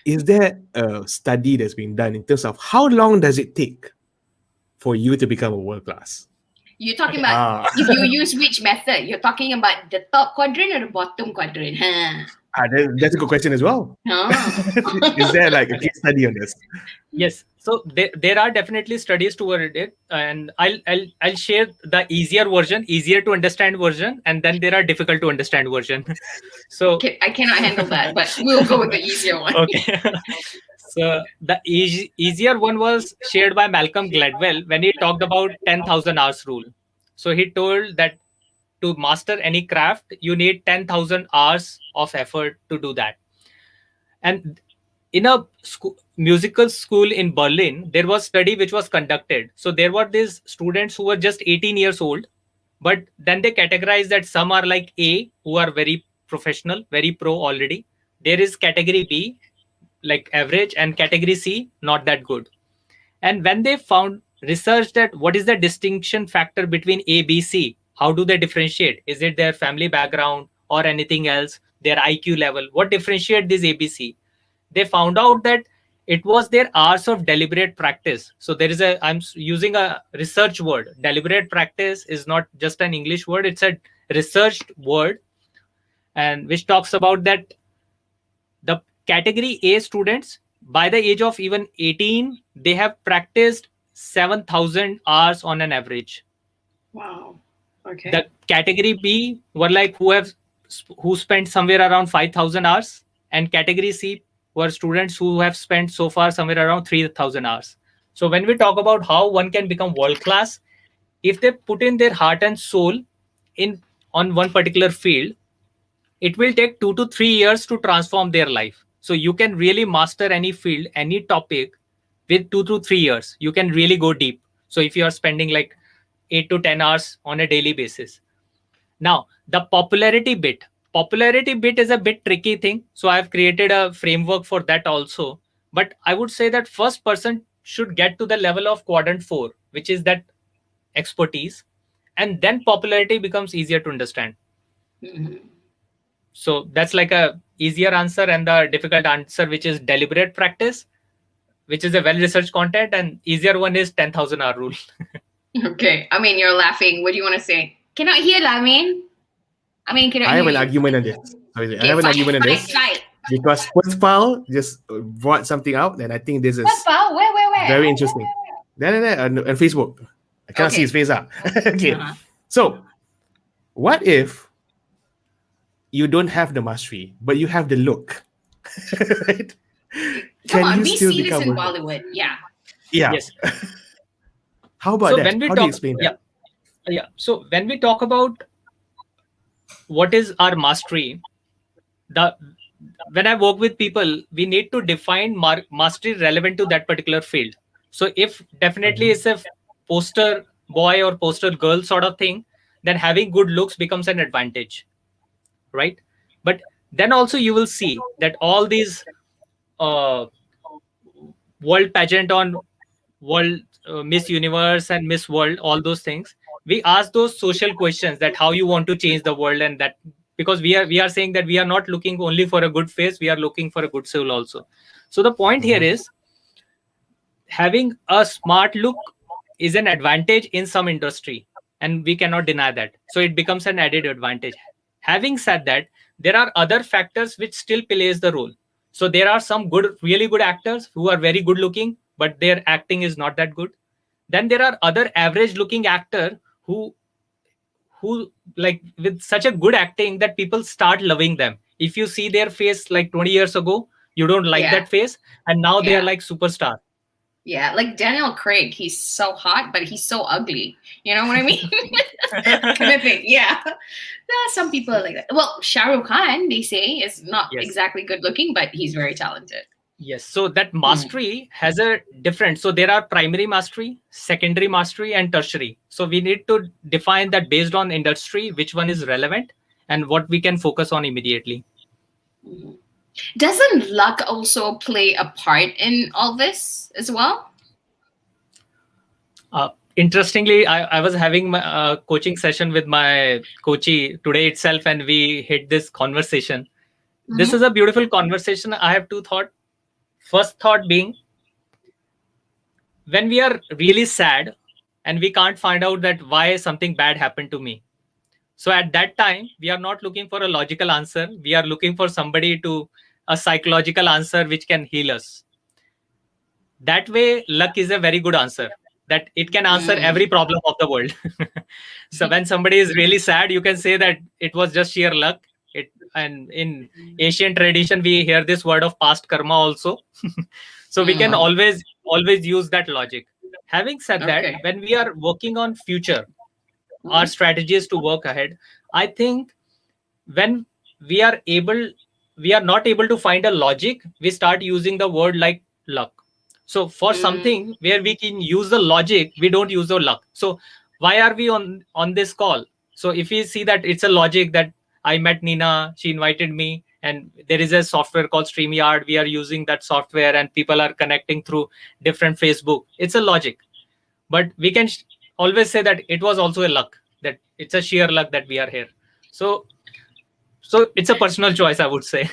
is there a study that's been done in terms of how long does it take for you to become a world class? You're talking Okay. about if you use which method? You're talking about the top quadrant or the bottom quadrant? Huh? That's a good question as well. Oh. Is there like a case study on this? Yes, so there are definitely studies toward it, and I'll share the easier version, easier to understand version, and then there are difficult to understand version. So I cannot handle that, but we'll go with the easier one. okay. So the easier one was shared by Malcolm Gladwell when he talked about 10,000 hours rule. So he told that to master any craft, you need 10,000 hours of effort to do that. And in a musical school in Berlin, there was study which was conducted. So there were these students who were just 18 years old, but then they categorized that some are like A, who are very professional, very pro already. There is category B, like average, and category C, not that good. And when they found research that what is the distinction factor between A, B, C, how do they differentiate? Is it their family background or anything else, their IQ level? What differentiate this A, B, C? They found out that it was their hours of deliberate practice. So there is I'm using a research word. Deliberate practice is not just an English word, it's a researched word, and which talks about that the category A students, by the age of even 18, they have practiced 7,000 hours on an average. Wow. Okay. The category B were like who spent somewhere around 5,000 hours, and category C were students who have spent so far somewhere around 3,000 hours. So when we talk about how one can become world class, if they put in their heart and soul in on one particular field, it will take 2 to 3 years to transform their life. So you can really master any field, any topic with 2 to 3 years. You can really go deep. So if you are spending like 8 to 10 hours on a daily basis. Now, the popularity bit is a bit tricky thing. So I've created a framework for that also. But I would say that first person should get to the level of quadrant 4, which is that expertise. And then popularity becomes easier to understand. Mm-hmm. So that's like a easier answer, and the difficult answer, which is deliberate practice, which is a well-researched content, and easier one is 10,000 hour rule. Okay. I mean, you're laughing. What do you want to say? Cannot hear, Lamin. I mean, cannot I have hear an you. argument on this. Sorry, Okay, I have an fight, argument on fight, this fight. because First Pal just brought something out, and I think this is What, pal? Where? very interesting. On Facebook. I can't see Okay. his face up. Okay. Uh-huh. So, what if you don't have the mastery, but you have the look? Right? Come on, you we still see this become in a- Bollywood. Yeah. Yeah. Yes. How about So that? when we How do you talk, explain that? yeah. So when we talk about what is our mastery, when I work with people, we need to define mastery relevant to that particular field. So if definitely it's a poster boy or poster girl sort of thing, then having good looks becomes an advantage, right? But then also you will see that all these uh, world pageant on world Miss Universe and Miss World, all those things, we ask those social questions that how you want to change the world, and that because we are saying that we are not looking only for a good face, we are looking for a good soul also. So the point here is having a smart look is an advantage in some industry, and we cannot deny that. So it becomes an added advantage. Having said that, there are other factors which still plays the role. So there are some really good actors who are very good looking, but their acting is not that good. Then there are other average looking actor who like with such a good acting that people start loving them. If you see their face like 20 years ago, you don't like Yeah. that face, and now they are Yeah. like superstar. Yeah, like Daniel Craig, he's so hot, but he's so ugly. You know what I mean? Kind of thing. Yeah. Some people are like that. Well, Shah Rukh Khan, they say, is not Yes. exactly good looking, but he's very talented. Yes, so that mastery has a different. So there are primary mastery, secondary mastery, and tertiary. So we need to define that based on industry, which one is relevant and what we can focus on immediately. Mhm. Doesn't luck also play a part in all this as well? Interestingly, I was having my coaching session with my coachee today itself, and we hit this conversation. this is a beautiful conversation. I have two thoughts. First thought being, when we are really sad and we can't find out that why something bad happened to me. So at that time, we are not looking for a logical answer. We are looking for a psychological answer which can heal us. That way, luck is a very good answer, that it can answer every problem of the world. So when somebody is really sad, you can say that it was just sheer luck. And in Asian tradition, we hear this word of past karma also. So we can always use that logic. Having said that, when we are working on future, our strategy is to work ahead. I think when we are not able to find a logic, we start using the word like luck. So for something where we can use the logic, we don't use the luck. So why are we on this call? So if we see that it's a logic that I met Nina, she invited me, and there is a software called StreamYard. We are using that software and people are connecting through different Facebook. It's a logic. But we can always say that it was also a luck, that it's a sheer luck that we are here. So it's a personal choice, I would say.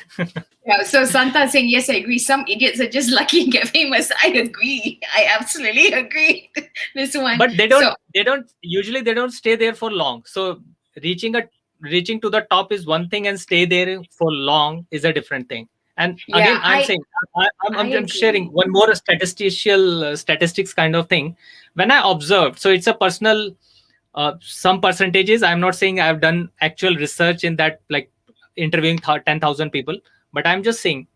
Yeah, so Santa saying, yes, I agree. Some idiots are just lucky and get famous. I agree. I absolutely agree. This one. But they don't stay there for long. So reaching to the top is one thing, and stay there for long is a different thing. And again, I'm sharing one more statistics kind of thing. When I observed, so it's a personal, some percentages. I'm not saying I've done actual research in that, like interviewing 10,000 people, but I'm just saying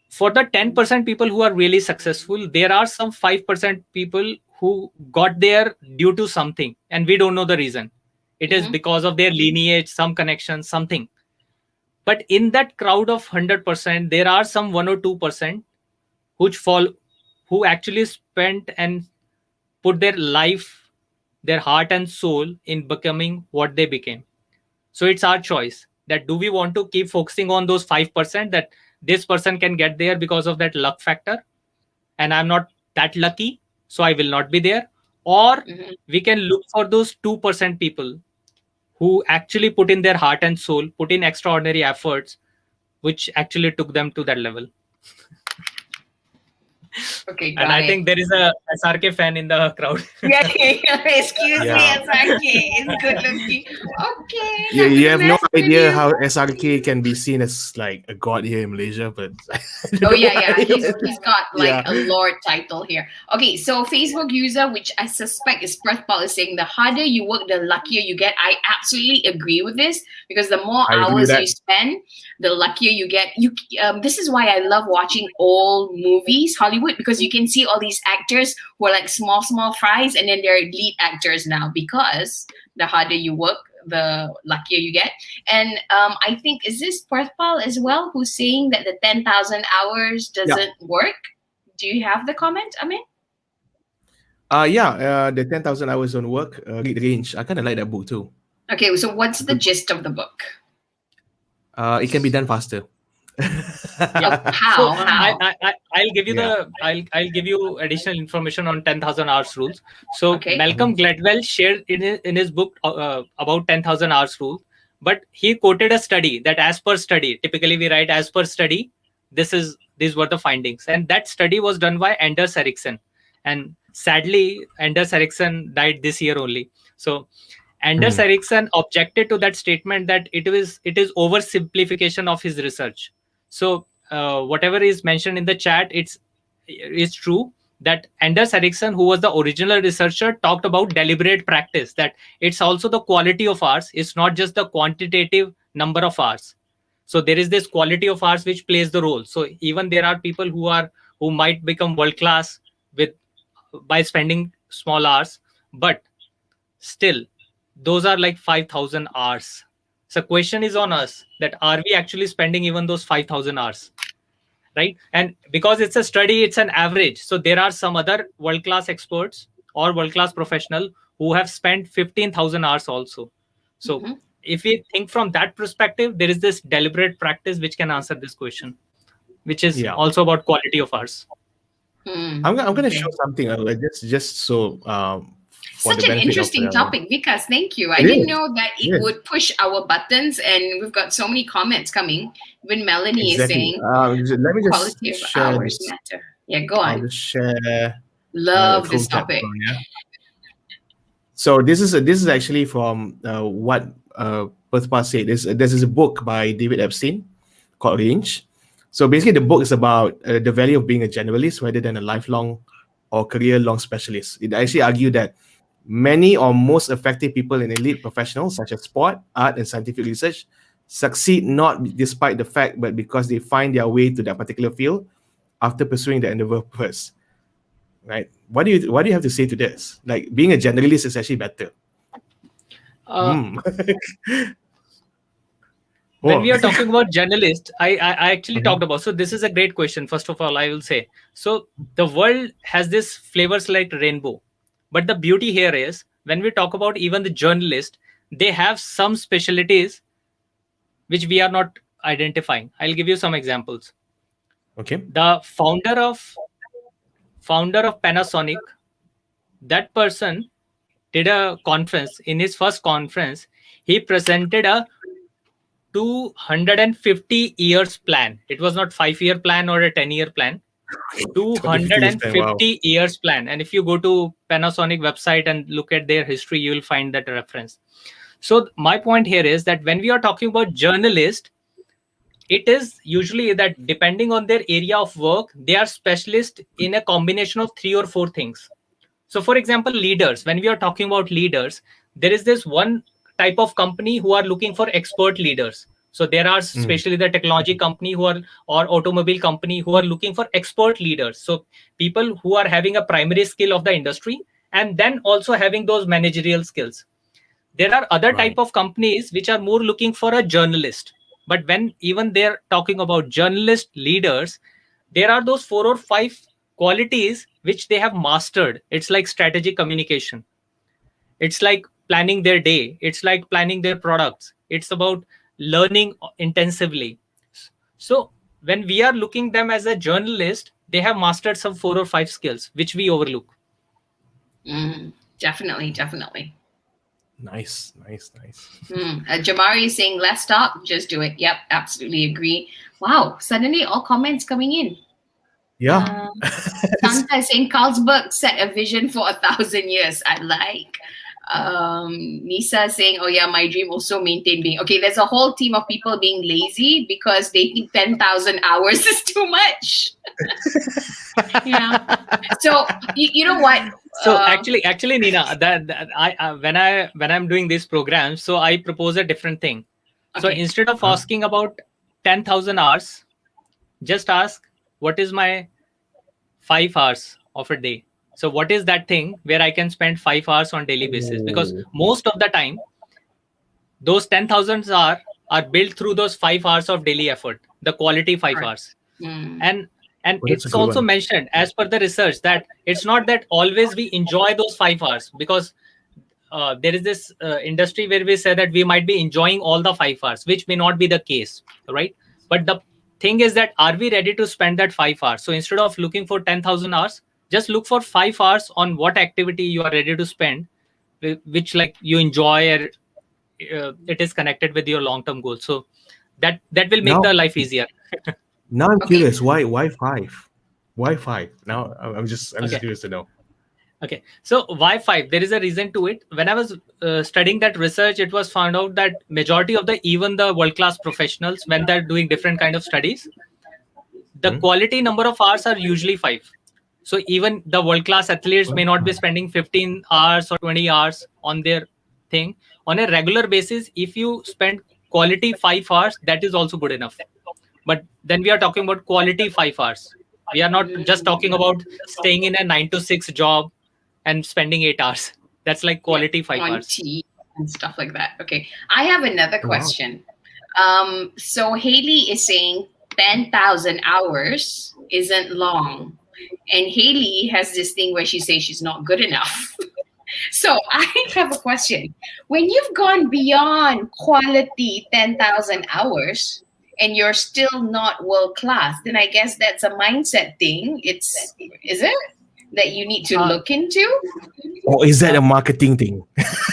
for the 10% people who are really successful, there are some 5% people who got there due to something, and we don't know the reason. It is because of their lineage, some connection, something. But in that crowd of 100%, there are some 1 or 2% who actually spent and put their life, their heart and soul in becoming what they became. So it's our choice, that do we want to keep focusing on those 5%, that this person can get there because of that luck factor, and I'm not that lucky, so I will not be there. Or we can look for those 2% people who actually put in their heart and soul, put in extraordinary efforts, which actually took them to that level. Okay, and I think there is a SRK fan in the crowd. Excuse me, SRK. It's good looking. Okay. Yeah, you have no idea how SRK can be seen as like a god here in Malaysia, but he's got like a lord title here. Okay, so Facebook user, which I suspect is Prathpal, is saying the harder you work, the luckier you get. I absolutely agree with this, because the more hours you spend, the luckier you get. This is why I love watching old movies, Hollywood, because you can see all these actors who are like small fries, and then they're lead actors now, because the harder you work, the luckier you get. And I think, is this Prathpal as well who's saying that the 10,000 hours doesn't work? Do you have the comment, Amin? The 10,000 hours don't work. Read Range. I kind of like that book too. Okay, so what's the gist of the book? It can be done faster. How? So I'll give you I'll give you additional information on 10,000 hours rules. So Malcolm Gladwell shared in his book about 10,000 hours rule, but he quoted a study that, as per study, typically we write as per study, these were the findings, and that study was done by Anders Ericsson, and sadly Anders Ericsson died this year only. So Anders Ericsson objected to that statement, that it is oversimplification of his research. So whatever is mentioned in the chat, it's true, that Anders Ericsson, who was the original researcher, talked about deliberate practice, that it's also the quality of hours. It's not just the quantitative number of hours. So there is this quality of hours which plays the role. So even there are people who might become world class by spending small hours, but still those are like 5,000 hours. So question is on us, that are we actually spending even those 5,000 hours, right? And because it's a study, it's an average. So there are some other world-class experts or world-class professional who have spent 15,000 hours also. So if we think from that perspective, there is this deliberate practice which can answer this question, which is also about quality of hours. I'm going to show something just so for Such the an benefit interesting of topic, Vikas. Thank you. I it didn't is. know that it Yes. would push our buttons, and we've got so many comments coming. When Melanie is Exactly. saying Let me just quality of share hours this. matter. Yeah, go I'll on. just share the Love this Chrome tab. topic. Yeah. So this is actually from what Perthpa said. This is a book by David Epstein called Range. So basically, the book is about the value of being a generalist rather than a lifelong or career-long specialist. It actually argued that many or most effective people in elite professionals, such as sport, art, and scientific research, succeed not despite the fact, but because they find their way to that particular field after pursuing the endeavor first. Right? What do you have to say to this? Like, being a generalist is actually better. When Oh. we are talking about journalists, I actually Mhm. talked about. So this is a great question. First of all, I will say, so the world has this flavors like rainbow, but the beauty here is when we talk about even the journalist, they have some specialties which we are not identifying. I'll give you some examples. Okay. The founder of Panasonic, that person did a conference. In his first conference, he presented a 250 years plan. It was not 5-year plan or a 10-year plan. 250 years plan. And if you go to Panasonic website and look at their history, you will find that reference. So my point here is that when we are talking about journalists, it is usually that depending on their area of work, they are specialists in a combination of 3 or 4 things. So for example, leaders, when we are talking about leaders, there is this one type of company who are looking for expert leaders. So there are especially the technology company or automobile company who are looking for expert leaders. So people who are having a primary skill of the industry and then also having those managerial skills. There are other type of companies which are more looking for a journalist. But when even they're talking about journalist leaders, there are those 4 or 5 qualities which they have mastered. It's like strategic communication. It's like planning their day. It's like planning their products. It's about learning intensively. So when we are looking them as a journalist, they have mastered some 4 or 5 skills, which we overlook. Definitely. Nice. Jamari is saying, let's stop, just do it. Yep, absolutely agree. Wow, suddenly all comments coming in. Yeah. Santa is saying Carlsberg set a vision for 1,000 years. I like. Nisa saying, oh yeah, my dream also maintain being. Okay, there's a whole team of people being lazy because they think 10,000 hours is too much. Yeah. So you know what? So actually, Nina, that I when I'm doing these programs, so I propose a different thing. Okay. So instead of asking about 10,000 hours, just ask what is my 5 hours of a day. So what is that thing where I can spend 5 hours on daily basis? Because most of the time, those 10,000 are built through those 5 hours of daily effort, the quality 5 hours. And it's also mentioned as per the research that it's not that always we enjoy those 5 hours, because there is this industry where we say that we might be enjoying all the 5 hours, which may not be the case, right? But the thing is that are we ready to spend that 5 hours? So instead of looking for 10,000 hours, just look for 5 hours on what activity you are ready to spend, which like you enjoy, or it is connected with your long-term goals. So that will make the life easier. Now I'm curious, why 5? Why 5? Now I'm just curious to know. Okay, so why 5? There is a reason to it. When I was studying that research, it was found out that majority of even the world-class professionals, when they're doing different kind of studies, the quality number of hours are usually 5. So even the world-class athletes may not be spending 15 hours or 20 hours on their thing. On a regular basis, if you spend quality 5 hours, that is also good enough. But then we are talking about quality 5 hours. We are not just talking about staying in a 9 to 6 job and spending 8 hours. That's like quality 5 hours. Tea and stuff like that. Okay. I have another question. So Haley is saying 10,000 hours isn't long. And Haley has this thing where she says she's not good enough. So I have a question. When you've gone beyond quality 10,000 hours and you're still not world class, then I guess that's a mindset thing. Is it? that you need to Uh, look into? Or is that a marketing thing?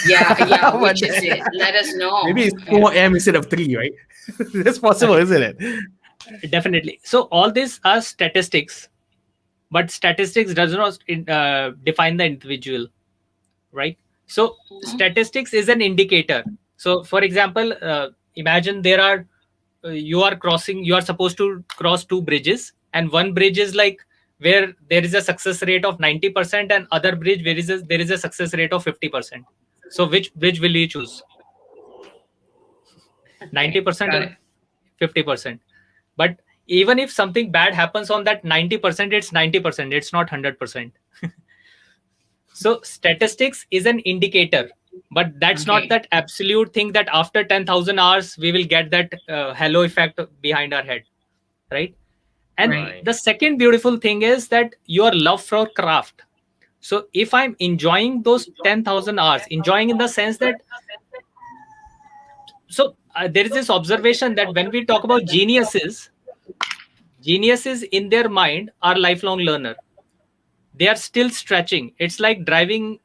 Yeah. What Which is the- it? Let us know. Maybe it's Yeah. 4M instead of 3, right? That's possible, isn't it? Definitely. So all these are statistics, but statistics does not define the individual, right? So statistics is an indicator. So for example, imagine there are you are supposed to cross two bridges, and one bridge is like where there is a success rate of 90% and other bridge where there is a success rate of 50%. So which bridge will you choose? Okay, 90% got or it. 50%? But even if something bad happens on that 90%, it's 90%, it's not 100%. So statistics is an indicator, but that's not Okay. that absolute thing that after 10,000 hours we will get that halo effect behind our head, right? And Right. the second beautiful thing is that your love for craft. So if I'm enjoying those 10,000 hours, enjoying in the sense that, so there is this observation that when we talk about geniuses in their mind are lifelong learner. They are still stretching. It's like driving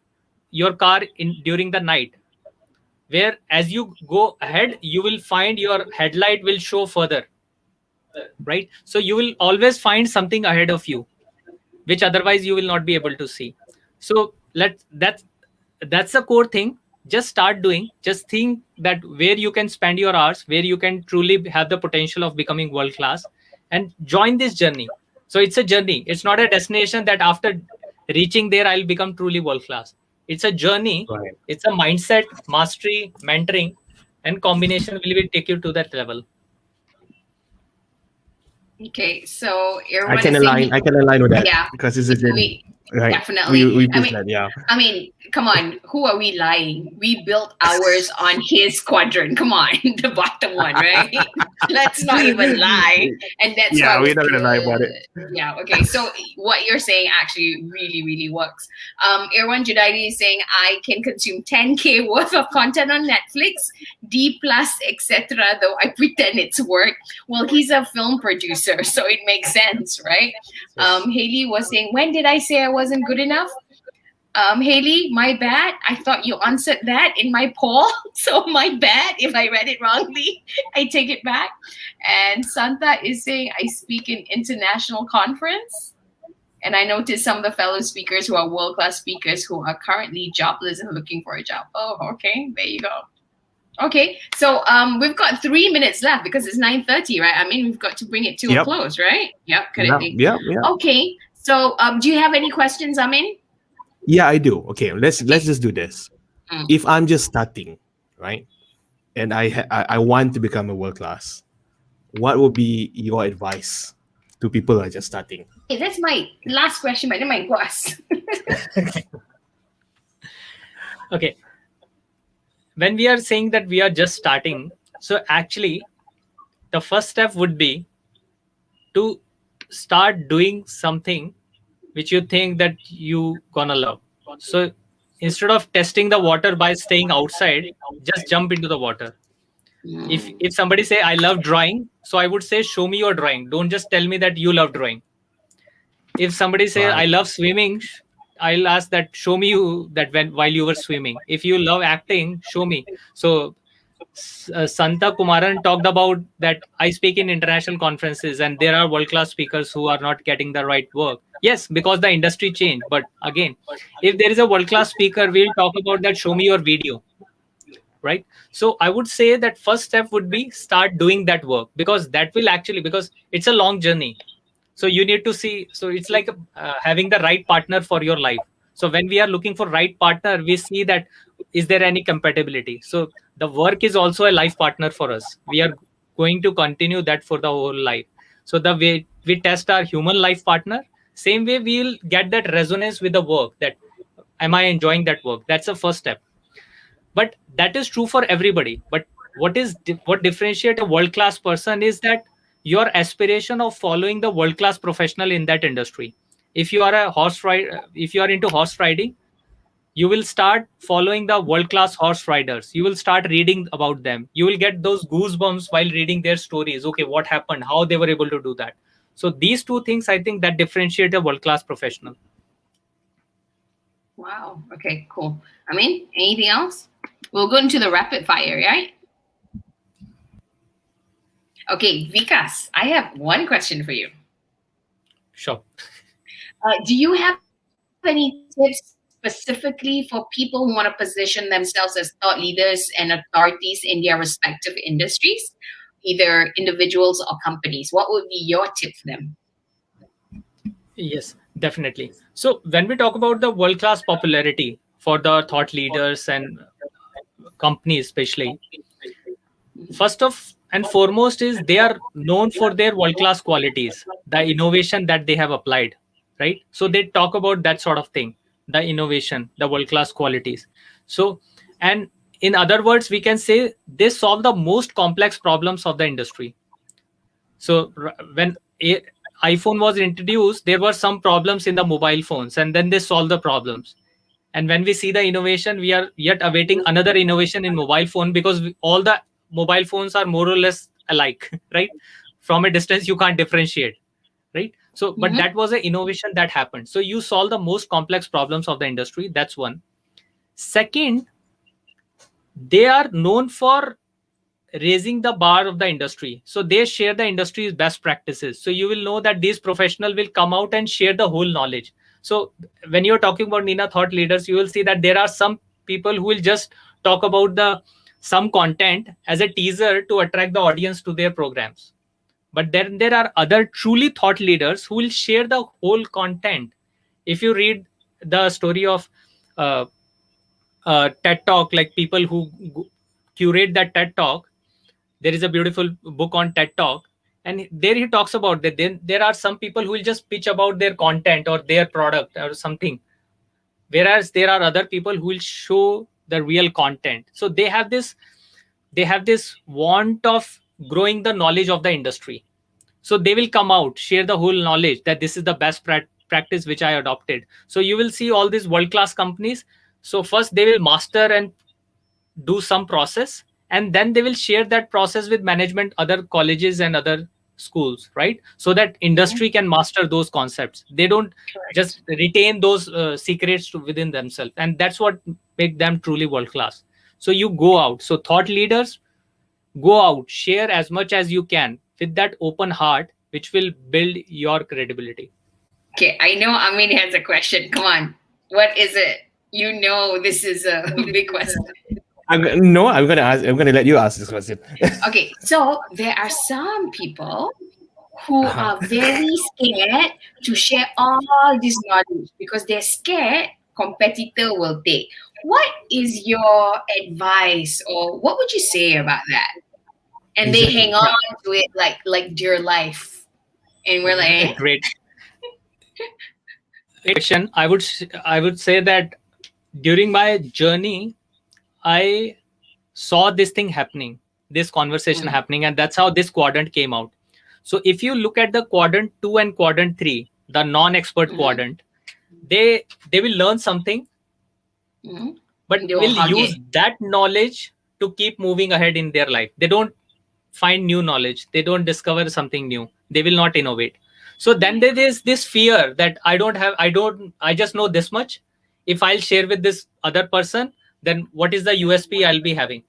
your car in during the night, where as you go ahead, you will find your headlight will show further, right? So you will always find something ahead of you, which otherwise you will not be able to see. So that's a core thing. Just start doing. Just think that where you can spend your hours, where you can truly have the potential of becoming world class, and join this journey. So it's a journey. It's not a destination that after reaching there I'll become truly world class. It's a journey. Right. It's a mindset, mastery, mentoring, and combination will take you to that level. Okay, so I everyone can is saying align. I can align with that yeah, because it's a journey, we right? definitely. We I push mean, that, yeah. come on, who are we lying? We built ours on his quadrant. Come on, the bottom one, right? Let's not even lie. And that's why Yeah, it we're was not gonna lie about it. good. Yeah, okay. So what you're saying actually really, really works. Irwan Judaidi is saying I can consume 10K worth of content on Netflix, D plus, etc. Though I pretend it's work. Well, he's a film producer, so it makes sense, right? Yes. Haley was saying, when did I say I wasn't good enough? Haley, my bad. I thought you answered that in my poll. So my bad if I read it wrongly. I take it back. And Santa is saying, I speak in international conference. And I noticed some of the fellow speakers who are world-class speakers who are currently jobless and looking for a job. Oh, okay. There you go. Okay. So we've got 3 minutes left because it's 9:30, right? I mean, we've got to bring it to a Yep. close, right? Yep, Yeah, correctly. yeah, yeah. Okay. So do you have any questions, Amin? Yeah, I do. Okay, let's just do this. Mm. If I'm just starting, right, and I want to become a world class, what would be your advice to people who are just starting? Hey, that's my last question, but then my boss. Okay. When we are saying that we are just starting, so actually the first step would be to start doing something which you think that you gonna love. So instead of testing the water by staying outside, just jump into the water. If somebody say I love drawing, so I would say show me your drawing. Don't just tell me that you love drawing. If somebody say Right. I love swimming, I'll ask that show me you that when while you were swimming. If you love acting, show me. So Santa Kumaran talked about that I speak in international conferences and there are world-class speakers who are not getting the right work. Yes, because the industry changed. But again, if there is a world-class speaker, we'll talk about that. Show me your video, right? So I would say that first step would be start doing that work, because that will actually, because it's a long journey. So you need to see, so it's like having the right partner for your life. So when we are looking for right partner, we see that is there any compatibility. So the work is also a life partner for us. We are going to continue that for the whole life. So the way we test our human life partner, same way we'll get that resonance with the work, that am I enjoying that work? That's the first step. But that is true for everybody. But what differentiate a world class person is that your aspiration of following the world class professional in that industry. If you are a horse rider, if you are into horse riding, you will start following the world class horse riders. You will start reading about them. You will get those goosebumps while reading their stories. Okay, what happened, how they were able to do that. So these two things, I think, that differentiate a world class professional. Wow. Okay, cool. I mean, anything else? We'll go into the rapid fire, right? Okay, Vikas, I have one question for you. Sure. Do you have any tips specifically for people who want to position themselves as thought leaders and authorities in their respective industries, either individuals or companies? What would be your tip for them? Yes, definitely. So when we talk about the world-class popularity for the thought leaders and companies, especially, first of and foremost is they are known for their world-class qualities, the innovation that they have applied, right? So they talk about that sort of thing, the innovation, the world-class qualities. So, and in other words, we can say they solve the most complex problems of the industry. So when iPhone was introduced, there were some problems in the mobile phones, and then they solved the problems. And when we see the innovation, we are yet awaiting another innovation in mobile phone, because all the mobile phones are more or less alike, right? From a distance, you can't differentiate, right? So, but that was an innovation that happened. So you solve the most complex problems of the industry. That's one. Second, they are known for raising the bar of the industry. So they share the industry's best practices. So you will know that these professionals will come out and share the whole knowledge. So when you're talking about Nina thought leaders, you will see that there are some people who will just talk about the some content as a teaser to attract the audience to their programs. But then there are other truly thought leaders who will share the whole content. If you read the story of TED Talk, like people who curate that TED Talk, there is a beautiful book on TED Talk, and there he talks about that there are some people who will just pitch about their content or their product or something, whereas there are other people who will show the real content. So they have this want of growing the knowledge of the industry. So they will come out, share the whole knowledge, that this is the best practice which I adopted. So you will see all these world-class companies. So first they will master and do some process, and then they will share that process with management, other colleges and other schools, right? So that industry can master those concepts. They don't just retain those secrets within themselves, and that's what make them truly world class. So you go out. So thought leaders, go out, share as much as you can with that open heart, which will build your credibility. Okay, I know Amin has a question. Come on, what is it? You know, this is a big question. I'm gonna let you ask this question. Okay, so there are some people who are very scared to share all this knowledge because they're scared competitor will take. What is your advice, or what would you say about that? And they hang on to it like dear life, and we're like, great question. I would say that during my journey, I saw this thing happening, this conversation happening, and that's how this quadrant came out. So if you look at the quadrant 2 and quadrant 3, the non-expert quadrant, they will learn something, but will use that knowledge to keep moving ahead in their life. They don't find new knowledge. They don't discover something new. They will not innovate. So then there is this fear that I just know this much. If I'll share with this other person, then what is the USP I'll be having?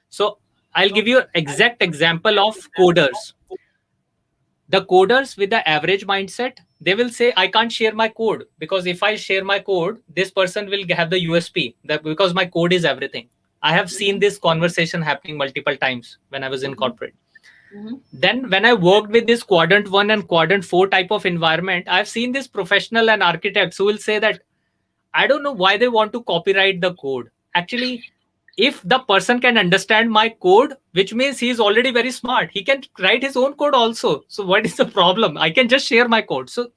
So I'll give you an exact example of coders. The coders with the average mindset, they will say, I can't share my code, because if I share my code, this person will have the USP, that because my code is everything. I have seen this conversation happening multiple times when I was in corporate. Then when I worked with this quadrant 1 and quadrant 4 type of environment, I've seen this professional and architects who will say that, I don't know why they want to copyright the code. Actually, if the person can understand my code, which means he is already very smart, he can write his own code also. So what is the problem? I can just share my code. So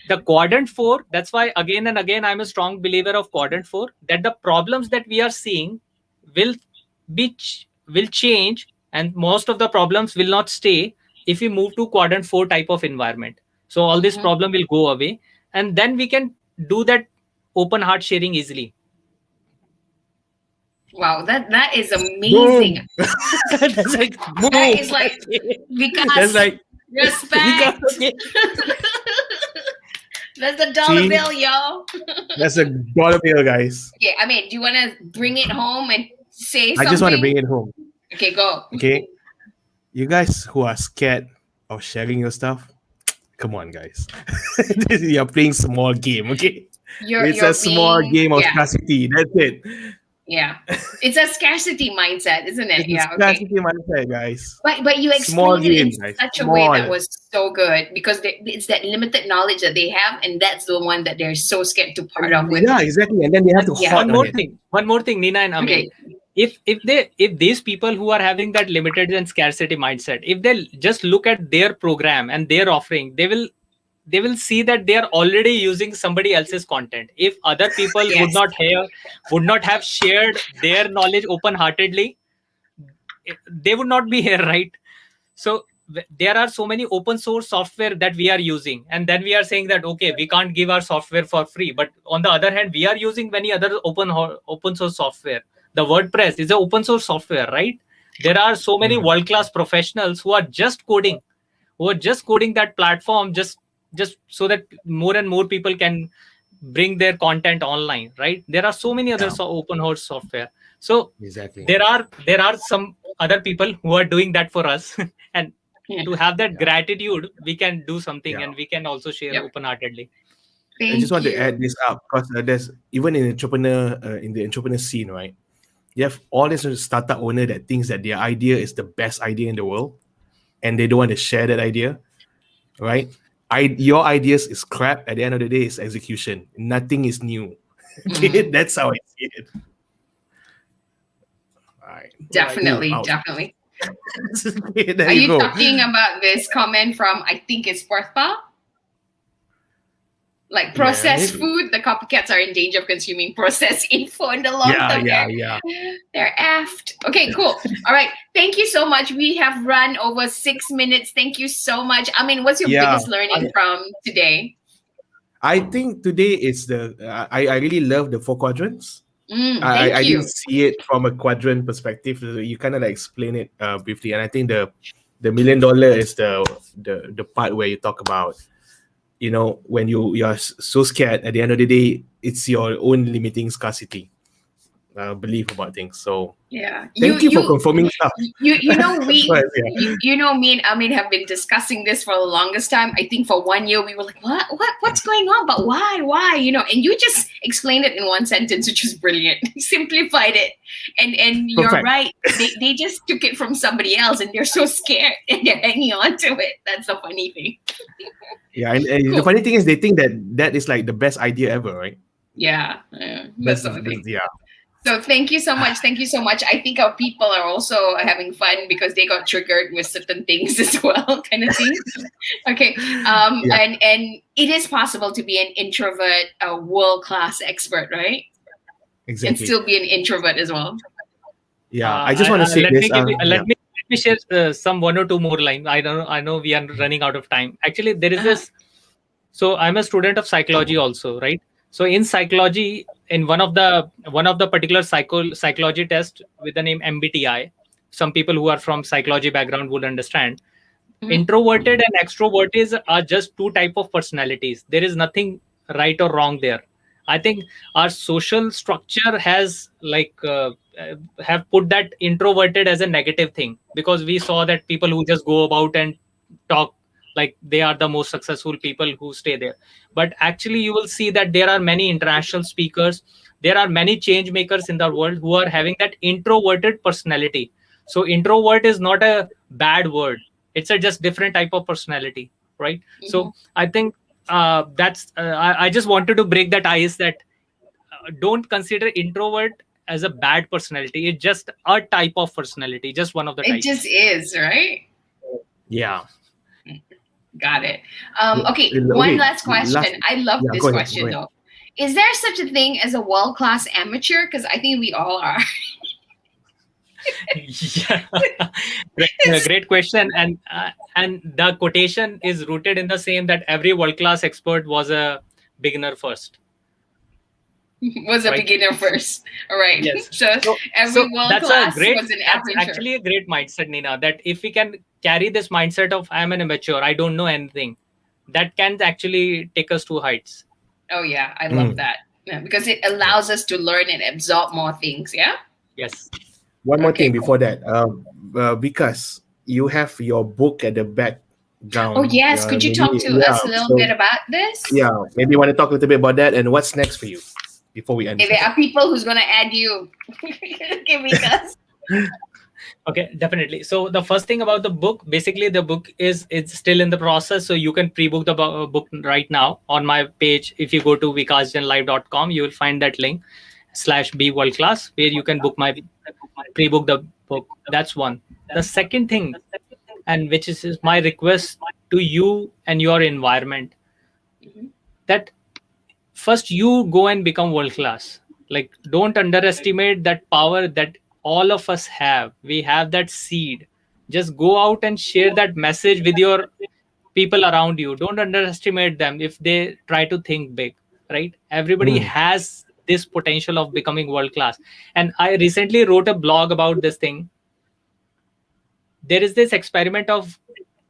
the quadrant 4, that's why again and again, I'm a strong believer of quadrant 4, that the problems that we are seeing will change, and most of the problems will not stay if we move to quadrant 4 type of environment. So all this problem will go away, and then we can do that open heart sharing easily. Wow, that is amazing. That's like, that is like, because that's like respect. That's a dollar See? bill, yo. That's a dollar bill, guys. Okay, I mean, do you want to bring it home and say I something? just want to bring it home. Okay, go. Okay, you guys who are scared of sharing your stuff, come on, guys. You're playing small game, okay? It's a small game of scarcity. That's it. Yeah, it's a scarcity mindset, isn't it? It's Yeah, a okay. scarcity mindset, guys. But you Small explained it in game, guys. such a way that Small. was so good because it's that limited knowledge that they have, and that's the one that they're so scared to part off with. Yeah, exactly. And then they have to Yeah. hot One on more it. thing. One more thing, Nina and Amit. Okay. If these people who are having that limited and scarcity mindset, if they just look at their program and their offering, they will see that they are already using somebody else's content. If other people Yes. would not have shared their knowledge open-heartedly, they would not be here, right? So there are so many open source software that we are using, and then we are saying that okay, we can't give our software for free. But on the other hand, we are using many other open source software. The WordPress is an open source software, right? There are so many world-class professionals who are just coding that platform just so that more and more people can bring their content online, right? There are so many other open source software. So Exactly. there are some other people who are doing that for us and to have that gratitude, we can do something and we can also share open-heartedly. I just want to add this up because there's even in the entrepreneur scene, right? You have all this startup owner that thinks that their idea is the best idea in the world, and they don't want to share that idea, right? Your ideas is crap. At the end of the day, it's execution. Nothing is new. That's how I see it. All right. Definitely. There Are you go. talking about this comment from, I think it's Partha? Like processed food, the copycats are in danger of consuming processed info in the long term. They're effed. Okay, cool. All right. Thank you so much. We have run over 6 minutes. Thank you so much. I mean, what's your biggest learning from today? I think today is I really love the 4 quadrants. I didn't see it from a quadrant perspective. You kind of like explain it briefly, and I think the $1 million is the part where you talk about, you know, when you're so scared. At the end of the day, it's your own limiting scarcity belief about things. So thank you for confirming stuff. You know, you know, me and Amin have been discussing this for the longest time. I think for 1 year we were like, what's going on? But why? You know, and you just explained it in one sentence, which was brilliant. Simplified it, and you're right. They just took it from somebody else, and they're so scared and they're hanging on to it. That's the funny thing. And cool. The funny thing is, they think that is like the best idea ever, right? Yeah. That's the thing. Yeah. So thank you so much. I think our people are also having fun because they got triggered with certain things as well, kind of thing. Okay. And it is possible to be an introvert, a world-class expert, right? Exactly. And still be an introvert as well. Yeah. I just want to say this. Let me share some 1 or 2 more lines. I know we are running out of time. Actually, there is this. So I'm a student of psychology also, right? So in psychology, in one of the particular psychology test with the name MBTI, some people who are from psychology background would understand. Introverted and extroverted are just 2 types of personalities. There is nothing right or wrong there. I think our social structure has have put that introverted as a negative thing, because we saw that people who just go about and talk like they are the most successful people who stay there. But actually you will see that there are many international speakers, there are many change makers in the world who are having that introverted personality. So introvert is not a bad word, it's a just different type of personality, right? So I think that's I just wanted to break that ice that don't consider introvert as a bad personality. It's just a type of personality, just one of the types. It just is, right? Yeah. Got it. Okay, one last question. I love this question though. Is there such a thing as a world-class amateur? Because I think we all are. Great question. And the quotation is rooted in the same that every world-class expert was a beginner first. Beginner first. All right. Yes. So every world-class was an amateur. That's actually a great mindset, Nina, that if we can carry this mindset of I'm an amateur, I don't know anything, that can actually take us to heights. Oh yeah, I love that. Yeah, because it allows us to learn and absorb more things. Yeah. Yes. One more Okay, thing cool. before that, because you have your book at the background. Oh yes, could you talk to us a little bit about this? Yeah, maybe you want to talk a little bit about that and what's next for you before we end. If there are people who's gonna add you. Okay, Vikas. Okay, definitely. So the first thing about the book, basically the book is it's still in the process. So you can pre-book the book right now on my page. If you go to vikasjainlive.com, you will find that link /B World-class where you can book my pre-book the book. That's one. The second thing, and which is my request to you and your environment, that first you go and become world-class. Like, don't underestimate that power that all of us have. We have that seed. Just go out and share that message with your people around you. Don't underestimate them if they try to think big, right? Everybody has this potential of becoming world class. And I recently wrote a blog about this thing. There is this experiment of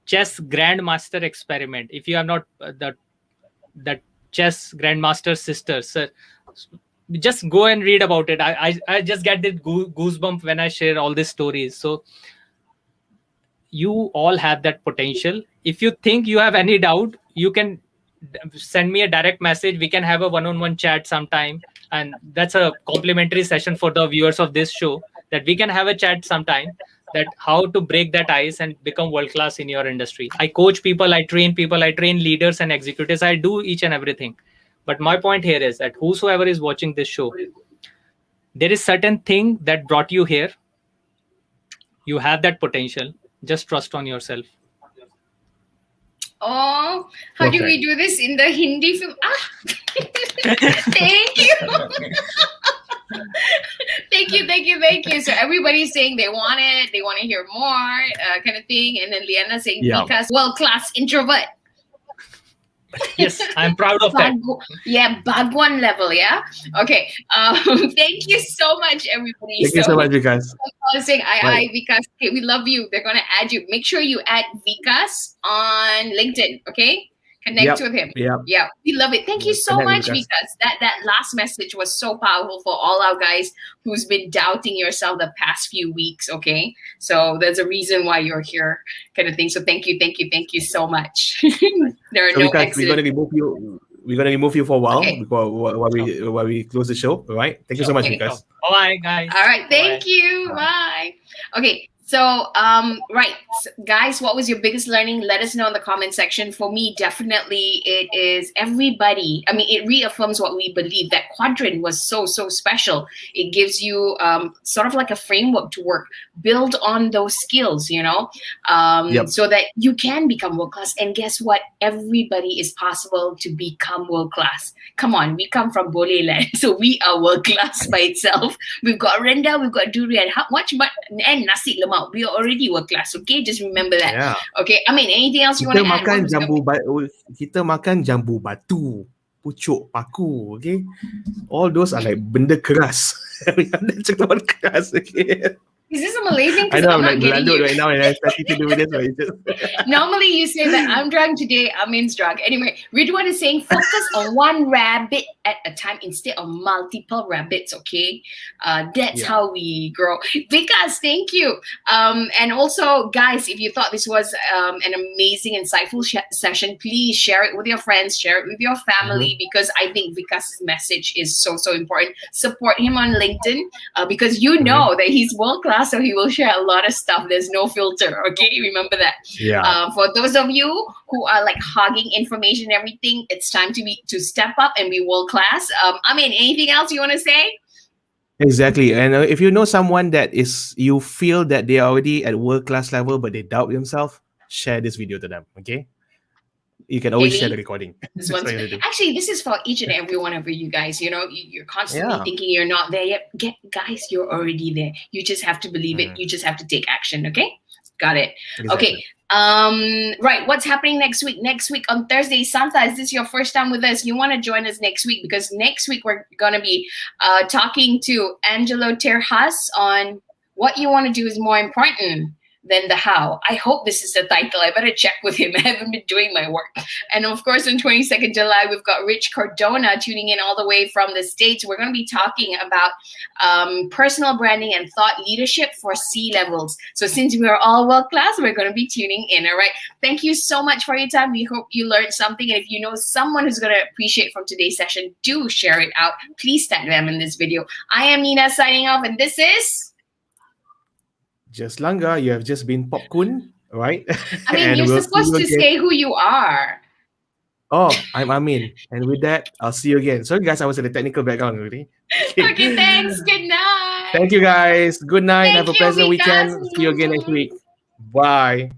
chess grandmaster experiment. If you have not that chess grandmaster sisters, just go and read about it. I just get the goosebump when I share all these stories. So you all have that potential. If you think you have any doubt, you can send me a direct message. We can have a one-on-one chat sometime, and that's a complimentary session for the viewers of this show, that we can have a chat sometime, that how to break that ice and become world class in your industry. I coach people, I train people, I train leaders and executives, I do each and everything. But my point here is that whosoever is watching this show, there is certain thing that brought you here. You have that potential. Just trust on yourself. Oh, how do we do this in the Hindi film? Thank you. Thank you. So everybody's saying they want it, they want to hear more, kind of thing. And then Liana saying, Vikas, world-class introvert. Yes, I'm proud of that. Yeah, Bhagwan level, yeah? Okay. Thank you so much, everybody. Thank you so much, Vikas. I was saying, Vikas, okay, we love you. They're going to add you. Make sure you add Vikas on LinkedIn, okay? Connect with him. Yeah, we love it. Thank you so much, Vikas. That last message was so powerful for all our guys who's been doubting yourself the past few weeks, okay? So there's a reason why you're here, kind of thing. So thank you so much. There are no Vikas, we're going to remove you for a while while we close the show, all right? Thank you so much, Vikas. Bye, guys. All right, thank you. Bye. Okay. So, right, guys, what was your biggest learning? Let us know in the comment section. For me, definitely it is everybody. I mean, it reaffirms what we believe, that quadrant was so special. It gives you sort of like a framework to work, build on those skills, you know, so that you can become world-class. And guess what? Everybody is possible to become world-class. Come on, we come from Boleh land, so we are world-class by itself. We've got rendang, we've got durian, how much, and nasi lemak. We are already world-class, okay? Just remember that. Yeah. Okay, I mean, anything else you want to add? Kita makan jambu batu, pucuk paku, okay? All those are like benda keras. Cakap keras, okay? Is this a Malaysian? I know I'm like Melandut right now and I'm starting to do this. Normally you say that I'm drunk today, Amin's drunk. Anyway, Ridwan is saying focus on one rabbit at a time instead of multiple rabbits, okay? That's how we grow. Vikas, thank you. And also, guys, if you thought this was an amazing, insightful session, please share it with your friends, share it with your family, because I think Vikas' message is so important. Support him on LinkedIn because you know that he's world-class. So he will share a lot of stuff. There's no filter. Okay, remember that. Yeah. For those of you who are like hogging information and everything, it's time to step up and be world class. I mean, anything else you want to say? Exactly. And if you know someone that you feel that they are already at world class level but they doubt themselves, share this video to them. Okay. You can always share the recording. Actually, this is for each and every one of you guys. You know, you're constantly thinking you're not there yet. Guys, you're already there. You just have to believe it. You just have to take action. Okay, got it. Exactly. Okay. Right. What's happening next week? Next week on Thursday, Santa, is this your first time with us? You want to join us next week because next week we're gonna be talking to Angelo Terhas on what you want to do is more important. than the how. I hope this is the title. I better check with him. I haven't been doing my work. And of course, on 22nd July, we've got Rich Cardona tuning in all the way from the States. We're going to be talking about personal branding and thought leadership for C-levels. So since we are all world-class, we're going to be tuning in. All right. Thank you so much for your time. We hope you learned something. And if you know someone who's going to appreciate from today's session, do share it out. Please tag them in this video. I am Nina signing off, and this is... Just Langga, you have just been PopCon, right? I mean, you're supposed to say who you are. Oh, I'm Amin. And with that, I'll see you again. Sorry, guys, I was in the technical background already. Okay, thanks. Good night. Thank you, guys. Good night. Thank Have a you, pleasant Vikas. weekend. See you again next week. Bye.